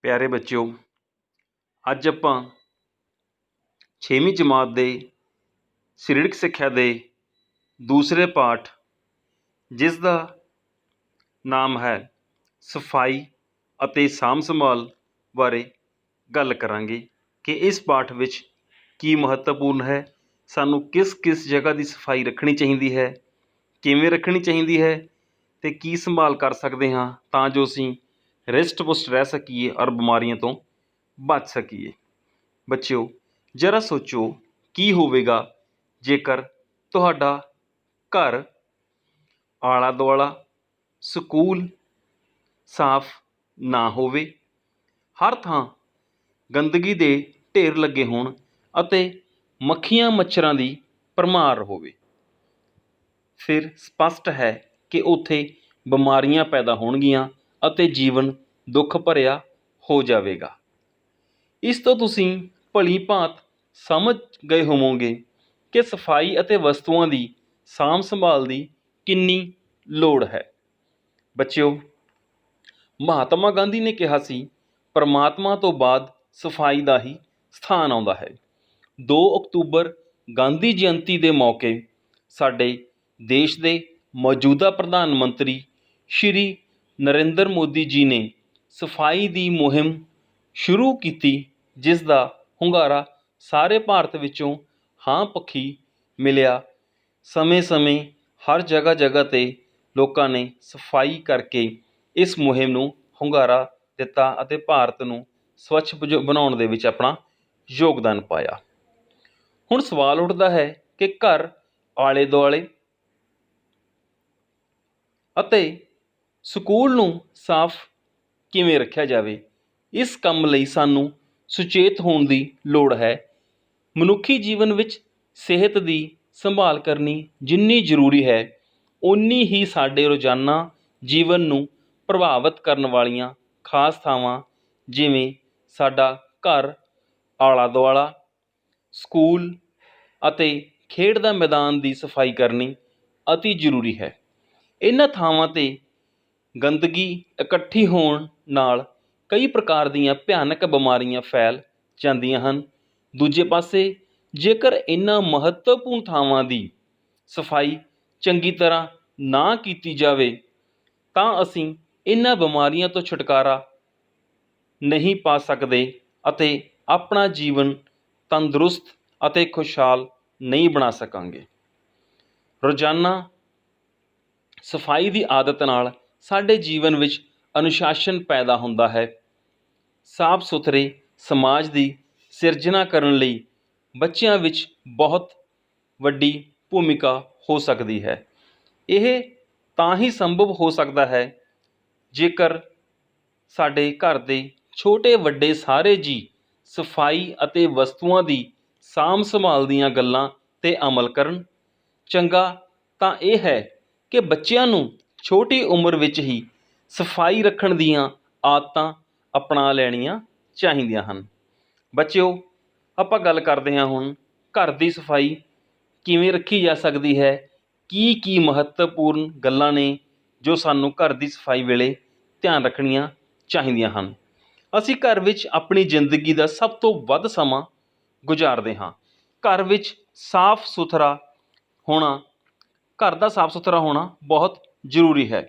ਪਿਆਰੇ ਬੱਚਿਓ, ਅੱਜ ਆਪਾਂ 6ਵੀਂ ਜਮਾਤ ਦੇ ਸਰੀਰਕ ਸਿੱਖਿਆ ਦੇ ਦੂਸਰੇ ਪਾਠ, ਜਿਸ ਦਾ ਨਾਮ ਹੈ ਸਫਾਈ ਅਤੇ ਸਾਂਭ ਸੰਭਾਲ ਬਾਰੇ ਗੱਲ ਕਰਾਂਗੇ ਕਿ ਇਸ ਪਾਠ ਵਿੱਚ ਕੀ ਮਹੱਤਵਪੂਰਨ ਹੈ, ਸਾਨੂੰ ਕਿਸ ਕਿਸ ਜਗ੍ਹਾ ਦੀ ਸਫਾਈ ਰੱਖਣੀ ਚਾਹੀਦੀ ਹੈ, ਕਿਵੇਂ ਰੱਖਣੀ ਚਾਹੀਦੀ ਹੈ ਅਤੇ ਕੀ ਸੰਭਾਲ ਕਰ ਸਕਦੇ ਹਾਂ ਤਾਂ ਜੋ ਅਸੀਂ ਰਿਸ਼ਟ ਪੁਸ਼ਟ ਰਹਿ ਸਕੀਏ ਔਰ ਬਿਮਾਰੀਆਂ ਤੋਂ ਬਚ ਸਕੀਏ। ਬੱਚਿਓ, ਜ਼ਰਾ ਸੋਚੋ ਕੀ ਹੋਵੇਗਾ ਜੇਕਰ ਤੁਹਾਡਾ ਘਰ, ਆਲਾ ਦੁਆਲਾ, ਸਕੂਲ ਸਾਫ਼ ਨਾ ਹੋਵੇ, ਹਰ ਥਾਂ ਗੰਦਗੀ ਦੇ ਢੇਰ ਲੱਗੇ ਹੋਣ ਅਤੇ ਮੱਖੀਆਂ ਮੱਛਰਾਂ ਦੀ ਭਰਮਾਰ ਹੋਵੇ। ਫਿਰ ਸਪਸ਼ਟ ਹੈ ਕਿ ਉੱਥੇ ਬਿਮਾਰੀਆਂ ਪੈਦਾ ਹੋਣਗੀਆਂ ਅਤੇ ਜੀਵਨ ਦੁੱਖ ਭਰਿਆ ਹੋ ਜਾਵੇਗਾ। ਇਸ ਤੋਂ ਤੁਸੀਂ ਭਲੀ ਭਾਂਤ ਸਮਝ ਗਏ ਹੋਵੋਗੇ ਕਿ ਸਫਾਈ ਅਤੇ ਵਸਤੂਆਂ ਦੀ ਸਾਂਭ ਸੰਭਾਲ ਦੀ ਕਿੰਨੀ ਲੋੜ ਹੈ। ਬੱਚਿਓ, ਮਹਾਤਮਾ ਗਾਂਧੀ ਨੇ ਕਿਹਾ ਸੀ, ਪਰਮਾਤਮਾ ਤੋਂ ਬਾਅਦ ਸਫਾਈ ਦਾ ਹੀ ਸਥਾਨ ਆਉਂਦਾ ਹੈ। 2 ਅਕਤੂਬਰ ਗਾਂਧੀ ਜਯੰਤੀ ਦੇ ਮੌਕੇ ਸਾਡੇ ਦੇਸ਼ ਦੇ ਮੌਜੂਦਾ ਪ੍ਰਧਾਨ ਮੰਤਰੀ ਸ਼੍ਰੀ ਨਰਿੰਦਰ ਮੋਦੀ ਜੀ ਨੇ ਸਫਾਈ ਦੀ ਮੁਹਿੰਮ ਸ਼ੁਰੂ ਕੀਤੀ, ਜਿਸ ਦਾ ਹੁੰਗਾਰਾ ਸਾਰੇ ਭਾਰਤ ਵਿੱਚੋਂ ਹਾਂ ਪੱਖੀ ਮਿਲਿਆ। ਸਮੇਂ-ਸਮੇਂ ਹਰ ਜਗ੍ਹਾ 'ਤੇ ਲੋਕਾਂ ਨੇ ਸਫਾਈ ਕਰਕੇ ਇਸ ਮੁਹਿੰਮ ਨੂੰ ਹੁੰਗਾਰਾ ਦਿੱਤਾ ਅਤੇ ਭਾਰਤ ਨੂੰ ਸਵੱਛ ਬਣਾਉਣ ਦੇ ਵਿੱਚ ਆਪਣਾ ਯੋਗਦਾਨ ਪਾਇਆ। ਹੁਣ ਸਵਾਲ ਉੱਠਦਾ ਹੈ ਕਿ ਘਰ, ਆਲੇ ਦੁਆਲੇ ਅਤੇ ਸਕੂਲ ਨੂੰ ਸਾਫ਼ ਕਿਵੇਂ ਰੱਖਿਆ ਜਾਵੇ। ਇਸ ਕੰਮ ਲਈ ਸਾਨੂੰ ਸੁਚੇਤ ਹੋਣ ਦੀ ਲੋੜ ਹੈ। ਮਨੁੱਖੀ ਜੀਵਨ ਵਿੱਚ ਸਿਹਤ ਦੀ ਸੰਭਾਲ ਕਰਨੀ ਜਿੰਨੀ ਜ਼ਰੂਰੀ ਹੈ, ਓਨੀ ਹੀ ਸਾਡੇ ਰੋਜ਼ਾਨਾ ਜੀਵਨ ਨੂੰ ਪ੍ਰਭਾਵਿਤ ਕਰਨ ਵਾਲੀਆਂ ਖਾਸ ਥਾਵਾਂ, ਜਿਵੇਂ ਸਾਡਾ ਘਰ, ਆਲਾ ਦੁਆਲਾ, ਸਕੂਲ ਅਤੇ ਖੇਡ ਦਾ ਮੈਦਾਨ ਦੀ ਸਫਾਈ ਕਰਨੀ ਅਤੀ ਜ਼ਰੂਰੀ ਹੈ। ਇਹਨਾਂ ਥਾਵਾਂ 'ਤੇ ਗੰਦਗੀ ਇਕੱਠੀ ਹੋਣ ਨਾਲ ਕਈ ਪ੍ਰਕਾਰ ਦੀਆਂ ਭਿਆਨਕ ਬਿਮਾਰੀਆਂ ਫੈਲ ਜਾਂਦੀਆਂ ਹਨ। ਦੂਜੇ ਪਾਸੇ ਜੇਕਰ ਇਹਨਾਂ ਮਹੱਤਵਪੂਰਨ ਥਾਵਾਂ ਦੀ ਸਫਾਈ ਚੰਗੀ ਤਰ੍ਹਾਂ ਨਾ ਕੀਤੀ ਜਾਵੇ ਤਾਂ ਅਸੀਂ ਇਹਨਾਂ ਬਿਮਾਰੀਆਂ ਤੋਂ ਛੁਟਕਾਰਾ ਨਹੀਂ ਪਾ ਸਕਦੇ ਅਤੇ ਆਪਣਾ ਜੀਵਨ ਤੰਦਰੁਸਤ ਅਤੇ ਖੁਸ਼ਹਾਲ ਨਹੀਂ ਬਣਾ ਸਕਾਂਗੇ। ਰੋਜ਼ਾਨਾ ਸਫਾਈ ਦੀ ਆਦਤ ਨਾਲ ਸਾਡੇ ਜੀਵਨ ਵਿੱਚ ਅਨੁਸ਼ਾਸਨ ਪੈਦਾ ਹੁੰਦਾ ਹੈ। ਸਾਫ਼ ਸੁਥਰੇ ਸਮਾਜ ਦੀ ਸਿਰਜਣਾ ਕਰਨ ਲਈ ਬੱਚਿਆਂ ਵਿੱਚ ਬਹੁਤ ਵੱਡੀ ਭੂਮਿਕਾ ਹੋ ਸਕਦੀ ਹੈ। ਇਹ ਤਾਂ ਹੀ ਸੰਭਵ ਹੋ ਸਕਦਾ ਹੈ ਜੇਕਰ ਸਾਡੇ ਘਰ ਦੇ ਛੋਟੇ ਵੱਡੇ ਸਾਰੇ ਜੀਅ ਸਫਾਈ ਅਤੇ ਵਸਤੂਆਂ ਦੀ ਸਾਂਭ ਸੰਭਾਲ ਦੀਆਂ ਗੱਲਾਂ 'ਤੇ ਅਮਲ ਕਰਨ। ਚੰਗਾ ਤਾਂ ਇਹ ਹੈ ਕਿ ਬੱਚਿਆਂ ਨੂੰ ਛੋਟੀ ਉਮਰ ਵਿੱਚ ਹੀ ਸਫਾਈ ਰੱਖਣ ਦੀਆਂ ਆਦਤਾਂ ਅਪਣਾ ਲੈਣੀਆਂ ਚਾਹੀਦੀਆਂ ਹਨ। ਬੱਚਿਓ, ਆਪਾਂ ਗੱਲ ਕਰਦੇ ਹਾਂ ਹੁਣ ਘਰ ਦੀ ਸਫਾਈ ਕਿਵੇਂ ਰੱਖੀ ਜਾ ਸਕਦੀ ਹੈ। ਕੀ ਮਹੱਤਵਪੂਰਨ ਗੱਲਾਂ ਨੇ ਜੋ ਸਾਨੂੰ ਘਰ ਦੀ ਸਫਾਈ ਵੇਲੇ ਧਿਆਨ ਰੱਖਣੀਆਂ ਚਾਹੀਦੀਆਂ ਹਨ। ਅਸੀਂ ਘਰ ਵਿੱਚ ਆਪਣੀ ਜ਼ਿੰਦਗੀ ਦਾ ਸਭ ਤੋਂ ਵੱਧ ਸਮਾਂ ਗੁਜ਼ਾਰਦੇ ਹਾਂ। ਘਰ ਵਿੱਚ ਸਾਫ਼ ਸੁਥਰਾ ਹੋਣਾ, ਘਰ ਦਾ ਸਾਫ਼ ਸੁਥਰਾ ਹੋਣਾ ਬਹੁਤ ਜ਼ਰੂਰੀ ਹੈ।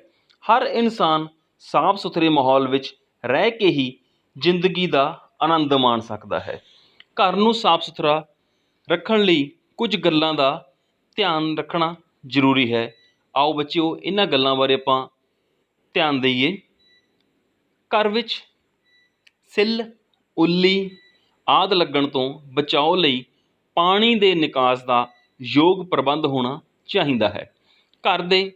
ਹਰ ਇਨਸਾਨ ਸਾਫ਼ ਸੁਥਰੇ ਮਾਹੌਲ ਵਿੱਚ ਰਹਿ ਕੇ ਹੀ ਜ਼ਿੰਦਗੀ ਦਾ ਆਨੰਦ ਮਾਣ ਸਕਦਾ ਹੈ। ਘਰ ਨੂੰ ਸਾਫ਼ ਸੁਥਰਾ ਰੱਖਣ ਲਈ ਕੁਝ ਗੱਲਾਂ ਦਾ ਧਿਆਨ ਰੱਖਣਾ ਜ਼ਰੂਰੀ ਹੈ। ਆਓ ਬੱਚਿਓ, ਇਹਨਾਂ ਗੱਲਾਂ ਬਾਰੇ ਆਪਾਂ ਧਿਆਨ ਦਈਏ। ਘਰ ਵਿੱਚ ਸਿੱਲ, ਉੱਲੀ ਆਦਿ ਲੱਗਣ ਤੋਂ ਬਚਾਓ ਲਈ ਪਾਣੀ ਦੇ ਨਿਕਾਸ ਦਾ ਯੋਗ ਪ੍ਰਬੰਧ ਹੋਣਾ ਚਾਹੀਦਾ ਹੈ। ਘਰ ਦੇ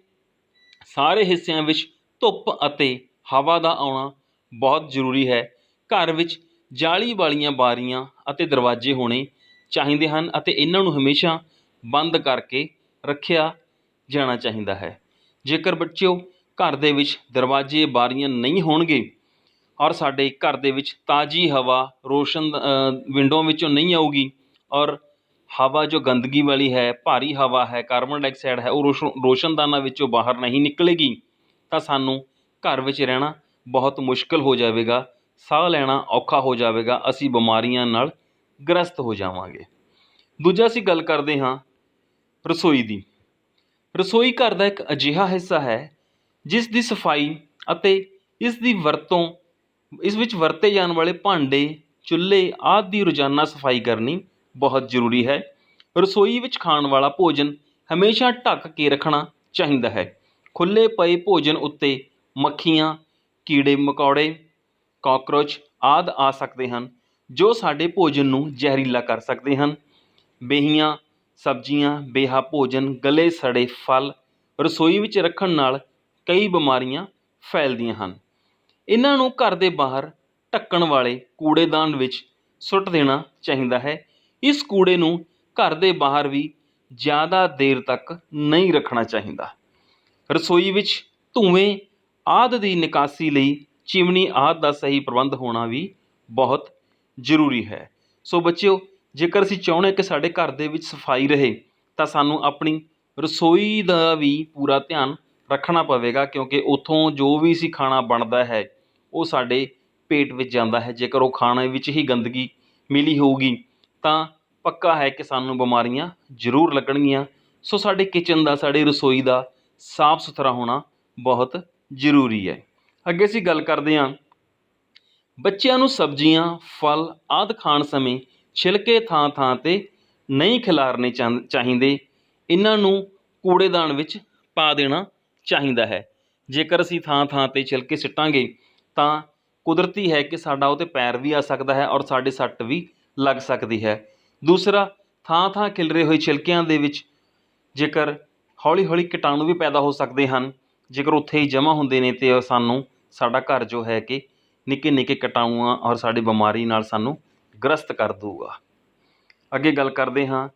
ਸਾਰੇ ਹਿੱਸਿਆਂ ਵਿੱਚ ਧੁੱਪ ਅਤੇ ਹਵਾ ਦਾ ਆਉਣਾ ਬਹੁਤ ਜ਼ਰੂਰੀ ਹੈ। ਘਰ ਵਿੱਚ ਜਾਲੀ ਵਾਲੀਆਂ ਬਾਰੀਆਂ ਅਤੇ ਦਰਵਾਜ਼ੇ ਹੋਣੇ ਚਾਹੀਦੇ ਹਨ ਅਤੇ ਇਹਨਾਂ ਨੂੰ ਹਮੇਸ਼ਾ ਬੰਦ ਕਰਕੇ ਰੱਖਿਆ ਜਾਣਾ ਚਾਹੀਦਾ ਹੈ। ਜੇਕਰ ਬੱਚਿਓ ਘਰ ਦੇ ਵਿੱਚ ਦਰਵਾਜ਼ੇ ਬਾਰੀਆਂ ਨਹੀਂ ਹੋਣਗੇ ਔਰ ਸਾਡੇ ਘਰ ਦੇ ਵਿੱਚ ਤਾਜ਼ੀ ਹਵਾ ਰੋਸ਼ਨ ਵਿੰਡੋ ਵਿੱਚੋਂ ਨਹੀਂ ਆਊਗੀ ਔਰ ਹਵਾ ਜੋ ਗੰਦਗੀ ਵਾਲੀ ਹੈ, ਭਾਰੀ ਹਵਾ ਹੈ, ਕਾਰਬਨ ਡਾਈਆਕਸਾਈਡ ਹੈ, ਉਹ ਰੋਸ਼ਨਦਾਨਾਂ ਵਿੱਚੋਂ ਬਾਹਰ ਨਹੀਂ ਨਿਕਲੇਗੀ ਤਾਂ ਸਾਨੂੰ ਘਰ ਵਿੱਚ ਰਹਿਣਾ ਬਹੁਤ ਮੁਸ਼ਕਿਲ ਹੋ ਜਾਵੇਗਾ ਸਾਹ ਲੈਣਾ ਔਖਾ ਹੋ ਜਾਵੇਗਾ, ਅਸੀਂ ਬਿਮਾਰੀਆਂ ਨਾਲ ਗ੍ਰਸਤ ਹੋ ਜਾਵਾਂਗੇ। ਦੂਜਾ ਅਸੀਂ ਗੱਲ ਕਰਦੇ ਹਾਂ ਰਸੋਈ ਦੀ। ਰਸੋਈ ਘਰ ਦਾ ਇੱਕ ਅਜਿਹਾ ਹਿੱਸਾ ਹੈ ਜਿਸ ਦੀ ਸਫਾਈ ਅਤੇ ਇਸ ਦੀ ਵਰਤੋਂ, ਇਸ ਵਿੱਚ ਵਰਤੇ ਜਾਣ ਵਾਲੇ ਭਾਂਡੇ, ਚੁੱਲ੍ਹੇ ਆਦਿ ਦੀ ਰੋਜ਼ਾਨਾ ਸਫਾਈ ਕਰਨੀ ਬਹੁਤ ਜ਼ਰੂਰੀ ਹੈ। ਰਸੋਈ ਵਿੱਚ ਖਾਣ ਵਾਲਾ ਭੋਜਨ ਹਮੇਸ਼ਾ ਢੱਕ ਕੇ ਰੱਖਣਾ ਚਾਹੀਦਾ ਹੈ। ਖੁੱਲ੍ਹੇ ਪਏ ਭੋਜਨ ਉੱਤੇ ਮੱਖੀਆਂ, ਕੀੜੇ ਮਕੌੜੇ, ਕਾਕਰੋਚ ਆਦਿ ਆ ਸਕਦੇ ਹਨ ਜੋ ਸਾਡੇ ਭੋਜਨ ਨੂੰ ਜ਼ਹਿਰੀਲਾ ਕਰ ਸਕਦੇ ਹਨ। ਬੇਹੀਆਂ ਸਬਜ਼ੀਆਂ, ਬੇਹਾ ਭੋਜਨ, ਗਲੇ ਸੜੇ ਫਲ ਰਸੋਈ ਵਿੱਚ ਰੱਖਣ ਨਾਲ ਕਈ ਬਿਮਾਰੀਆਂ ਫੈਲਦੀਆਂ ਹਨ। ਇਹਨਾਂ ਨੂੰ ਘਰ ਦੇ ਬਾਹਰ ਢੱਕਣ ਵਾਲੇ ਕੂੜੇਦਾਨ ਵਿੱਚ ਸੁੱਟ ਦੇਣਾ ਚਾਹੀਦਾ ਹੈ। ਇਸ ਕੂੜੇ ਨੂੰ ਘਰ ਦੇ ਬਾਹਰ ਵੀ ਜ਼ਿਆਦਾ ਦੇਰ ਤੱਕ ਨਹੀਂ ਰੱਖਣਾ ਚਾਹੀਦਾ। ਰਸੋਈ ਵਿੱਚ ਧੂੰਏਂ ਆਦਿ ਦੀ ਨਿਕਾਸੀ ਲਈ ਚਿਮਨੀ ਆਦਿ ਦਾ ਸਹੀ ਪ੍ਰਬੰਧ ਹੋਣਾ ਵੀ ਬਹੁਤ ਜ਼ਰੂਰੀ ਹੈ। ਸੋ ਬੱਚਿਓ, ਜੇਕਰ ਅਸੀਂ ਚਾਹੁੰਦੇ ਕਿ ਸਾਡੇ ਘਰ ਦੇ ਵਿੱਚ ਸਫਾਈ ਰਹੇ ਤਾਂ ਸਾਨੂੰ ਆਪਣੀ ਰਸੋਈ ਦਾ ਵੀ ਪੂਰਾ ਧਿਆਨ ਰੱਖਣਾ ਪਵੇਗਾ, ਕਿਉਂਕਿ ਉੱਥੋਂ ਜੋ ਵੀ ਅਸੀਂ ਖਾਣਾ ਬਣਦਾ ਹੈ ਉਹ ਸਾਡੇ ਪੇਟ ਵਿੱਚ ਜਾਂਦਾ ਹੈ। ਜੇਕਰ ਉਹ ਖਾਣੇ ਵਿੱਚ ਹੀ ਗੰਦਗੀ ਮਿਲੀ ਹੋਊਗੀ ਤਾਂ ਪੱਕਾ ਹੈ ਕਿ ਸਾਨੂੰ ਬਿਮਾਰੀਆਂ ਜ਼ਰੂਰ ਲੱਗਣਗੀਆਂ। ਸੋ ਸਾਡੇ ਕਿਚਨ ਦਾ, ਸਾਡੇ ਰਸੋਈ ਦਾ ਸਾਫ਼ ਸੁਥਰਾ ਹੋਣਾ ਬਹੁਤ ਜ਼ਰੂਰੀ ਹੈ। ਅੱਗੇ ਅਸੀਂ ਗੱਲ ਕਰਦੇ ਹਾਂ ਬੱਚਿਆਂ ਨੂੰ ਸਬਜ਼ੀਆਂ, ਫਲ ਆਦਿ ਖਾਣ ਸਮੇਂ ਛਿਲਕੇ ਥਾਂ ਥਾਂ 'ਤੇ ਨਹੀਂ ਖਿਲਾਰਨੇ ਚਾਹੀਦੇ। ਇਹਨਾਂ ਨੂੰ ਕੂੜੇਦਾਨ ਵਿੱਚ ਪਾ ਦੇਣਾ ਚਾਹੀਦਾ ਹੈ। ਜੇਕਰ ਅਸੀਂ ਥਾਂ ਥਾਂ 'ਤੇ ਛਿਲਕੇ ਸਿੱਟਾਂਗੇ ਤਾਂ ਕੁਦਰਤੀ ਹੈ ਕਿ ਸਾਡਾ ਉਹ 'ਤੇ ਪੈਰ ਵੀ ਆ ਸਕਦਾ ਹੈ ਔਰ ਸਾਡੇ ਸੱਟ ਵੀ ਲੱਗ ਸਕਦੀ ਹੈ। ਦੂਸਰਾ, ਥਾਂ ਥਾਂ ਖਿਲਰੇ ਹੋਏ ਛਿਲਕਿਆਂ ਦੇ ਵਿੱਚ ਜੇਕਰ ਹੌਲੀ ਹੌਲੀ ਕੀਟਾਣੂ ਵੀ ਪੈਦਾ ਹੋ ਸਕਦੇ ਹਨ। ਜੇਕਰ ਉੱਥੇ ਹੀ ਜਮ੍ਹਾਂ ਹੁੰਦੇ ਨੇ ਅਤੇ ਸਾਨੂੰ ਸਾਡਾ ਘਰ ਜੋ ਹੈ ਕਿ ਨਿੱਕੇ ਨਿੱਕੇ ਕੀਟਾਣੂਆਂ ਔਰ ਸਾਡੀ ਬਿਮਾਰੀ ਨਾਲ ਸਾਨੂੰ ਗ੍ਰਸਤ ਕਰ ਦੂਗਾ। ਅੱਗੇ ਗੱਲ ਕਰਦੇ ਹਾਂ,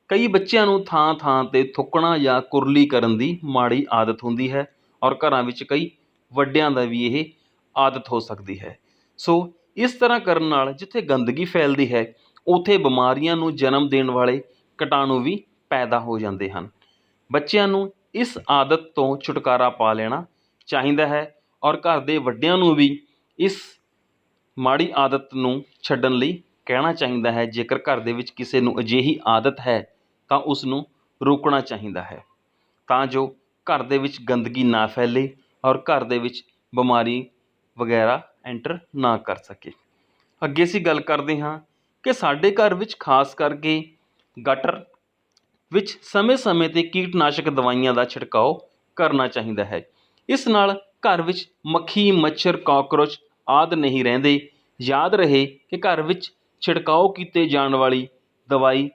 ਕਈ ਬੱਚਿਆਂ ਨੂੰ ਥਾਂ ਥਾਂ 'ਤੇ ਥੁੱਕਣਾ ਜਾਂ ਕੁਰਲੀ ਕਰਨ ਦੀ ਮਾੜੀ ਆਦਤ ਹੁੰਦੀ ਹੈ ਔਰ ਘਰਾਂ ਵਿੱਚ ਕਈ ਵੱਡਿਆਂ ਦਾ ਵੀ ਇਹ ਆਦਤ ਹੋ ਸਕਦੀ ਹੈ। ਸੋ ਇਸ ਤਰ੍ਹਾਂ ਕਰਨ ਨਾਲ ਜਿੱਥੇ ਗੰਦਗੀ ਫੈਲਦੀ ਹੈ ਉੱਥੇ ਬਿਮਾਰੀਆਂ ਨੂੰ ਜਨਮ ਦੇਣ ਵਾਲੇ ਕੀਟਾਣੂ ਵੀ ਪੈਦਾ ਹੋ ਜਾਂਦੇ ਹਨ। ਬੱਚਿਆਂ ਨੂੰ ਇਸ ਆਦਤ ਤੋਂ ਛੁਟਕਾਰਾ ਪਾ ਲੈਣਾ ਚਾਹੀਦਾ ਹੈ ਔਰ ਘਰ ਦੇ ਵੱਡਿਆਂ ਨੂੰ ਵੀ ਇਸ ਮਾੜੀ ਆਦਤ ਨੂੰ ਛੱਡਣ ਲਈ ਕਹਿਣਾ ਚਾਹੀਦਾ ਹੈ। ਜੇਕਰ ਘਰ ਦੇ ਵਿੱਚ ਕਿਸੇ ਨੂੰ ਅਜਿਹੀ ਆਦਤ ਹੈ ਤਾਂ ਉਸ ਨੂੰ ਰੋਕਣਾ ਚਾਹੀਦਾ ਹੈ, ਤਾਂ ਜੋ ਘਰ ਦੇ ਵਿੱਚ ਗੰਦਗੀ ਨਾ ਫੈਲੇ ਔਰ ਘਰ ਦੇ ਵਿੱਚ ਬਿਮਾਰੀ ਵਗੈਰਾ ਐਂਟਰ ਨਾ ਕਰ ਸਕੇ। ਅੱਗੇ ਅਸੀਂ ਗੱਲ ਕਰਦੇ ਹਾਂ ਕਿ ਸਾਡੇ ਘਰ ਵਿੱਚ ਖਾਸ ਕਰਕੇ ਗਟਰ ਵਿੱਚ ਸਮੇਂ ਸਮੇਂ 'ਤੇ ਕੀਟਨਾਸ਼ਕ ਦਵਾਈਆਂ ਦਾ ਛਿੜਕਾਓ ਕਰਨਾ ਚਾਹੀਦਾ ਹੈ। ਇਸ ਨਾਲ ਘਰ ਵਿੱਚ ਮੱਖੀ, ਮੱਛਰ, ਕਾਕਰੋਚ ਆਦਿ ਨਹੀਂ ਰਹਿੰਦੇ। ਯਾਦ ਰਹੇ ਕਿ ਘਰ ਵਿੱਚ ਛਿੜਕਾਓ ਕੀਤੇ ਜਾਣ ਵਾਲੀ ਦਵਾਈ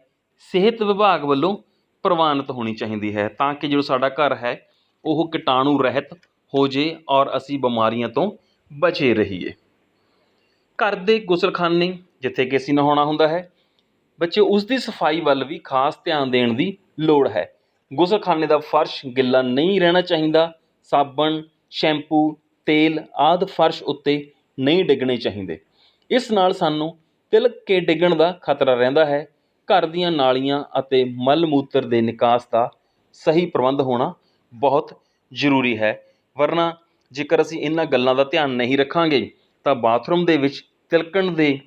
ਸਿਹਤ ਵਿਭਾਗ ਵੱਲੋਂ ਪ੍ਰਵਾਨਿਤ ਹੋਣੀ ਚਾਹੀਦੀ ਹੈ, ਤਾਂ ਕਿ ਜੋ ਸਾਡਾ ਘਰ ਹੈ ਉਹ ਕੀਟਾਣੂ ਰਹਿਤ ਹੋ ਜੇ ਔਰ ਅਸੀਂ ਬਿਮਾਰੀਆਂ ਤੋਂ ਬਚੇ ਰਹੀਏ। ਘਰ ਦੇ ਗੁਸਲਖਾਨੇ ਜਿੱਥੇ ਕਿ ਅਸੀਂ ਨਹਾਉਣਾ ਹੁੰਦਾ ਹੈ, ਬੱਚੇ ਉਸ ਦੀ ਸਫਾਈ ਵੱਲ ਵੀ ਖਾਸ ਧਿਆਨ ਦੇਣ ਦੀ ਲੋੜ ਹੈ। ਗੁਸਲਖਾਨੇ ਦਾ ਫਰਸ਼ ਗਿੱਲਾ ਨਹੀਂ ਰਹਿਣਾ ਚਾਹੀਦਾ। ਸਾਬਣ, ਸ਼ੈਂਪੂ, ਤੇਲ ਆਦਿ ਫਰਸ਼ ਉੱਤੇ ਨਹੀਂ ਡਿੱਗਣੇ ਚਾਹੀਦੇ। ਇਸ ਨਾਲ ਸਾਨੂੰ ਤਿਲਕ ਕੇ ਡਿੱਗਣ ਦਾ ਖਤਰਾ ਰਹਿੰਦਾ ਹੈ। ਘਰ ਦੀਆਂ ਨਾਲੀਆਂ ਅਤੇ ਮਲ ਮੂਤਰ ਦੇ ਨਿਕਾਸ ਦਾ ਸਹੀ ਪ੍ਰਬੰਧ ਹੋਣਾ ਬਹੁਤ ਜ਼ਰੂਰੀ ਹੈ, ਵਰਨਾ ਜੇਕਰ ਅਸੀਂ ਇਹਨਾਂ ਗੱਲਾਂ ਦਾ ਧਿਆਨ ਨਹੀਂ ਰੱਖਾਂਗੇ ਤਾਂ ਬਾਥਰੂਮ ਦੇ ਵਿੱਚ ਤਿਲਕਣ ਦੇ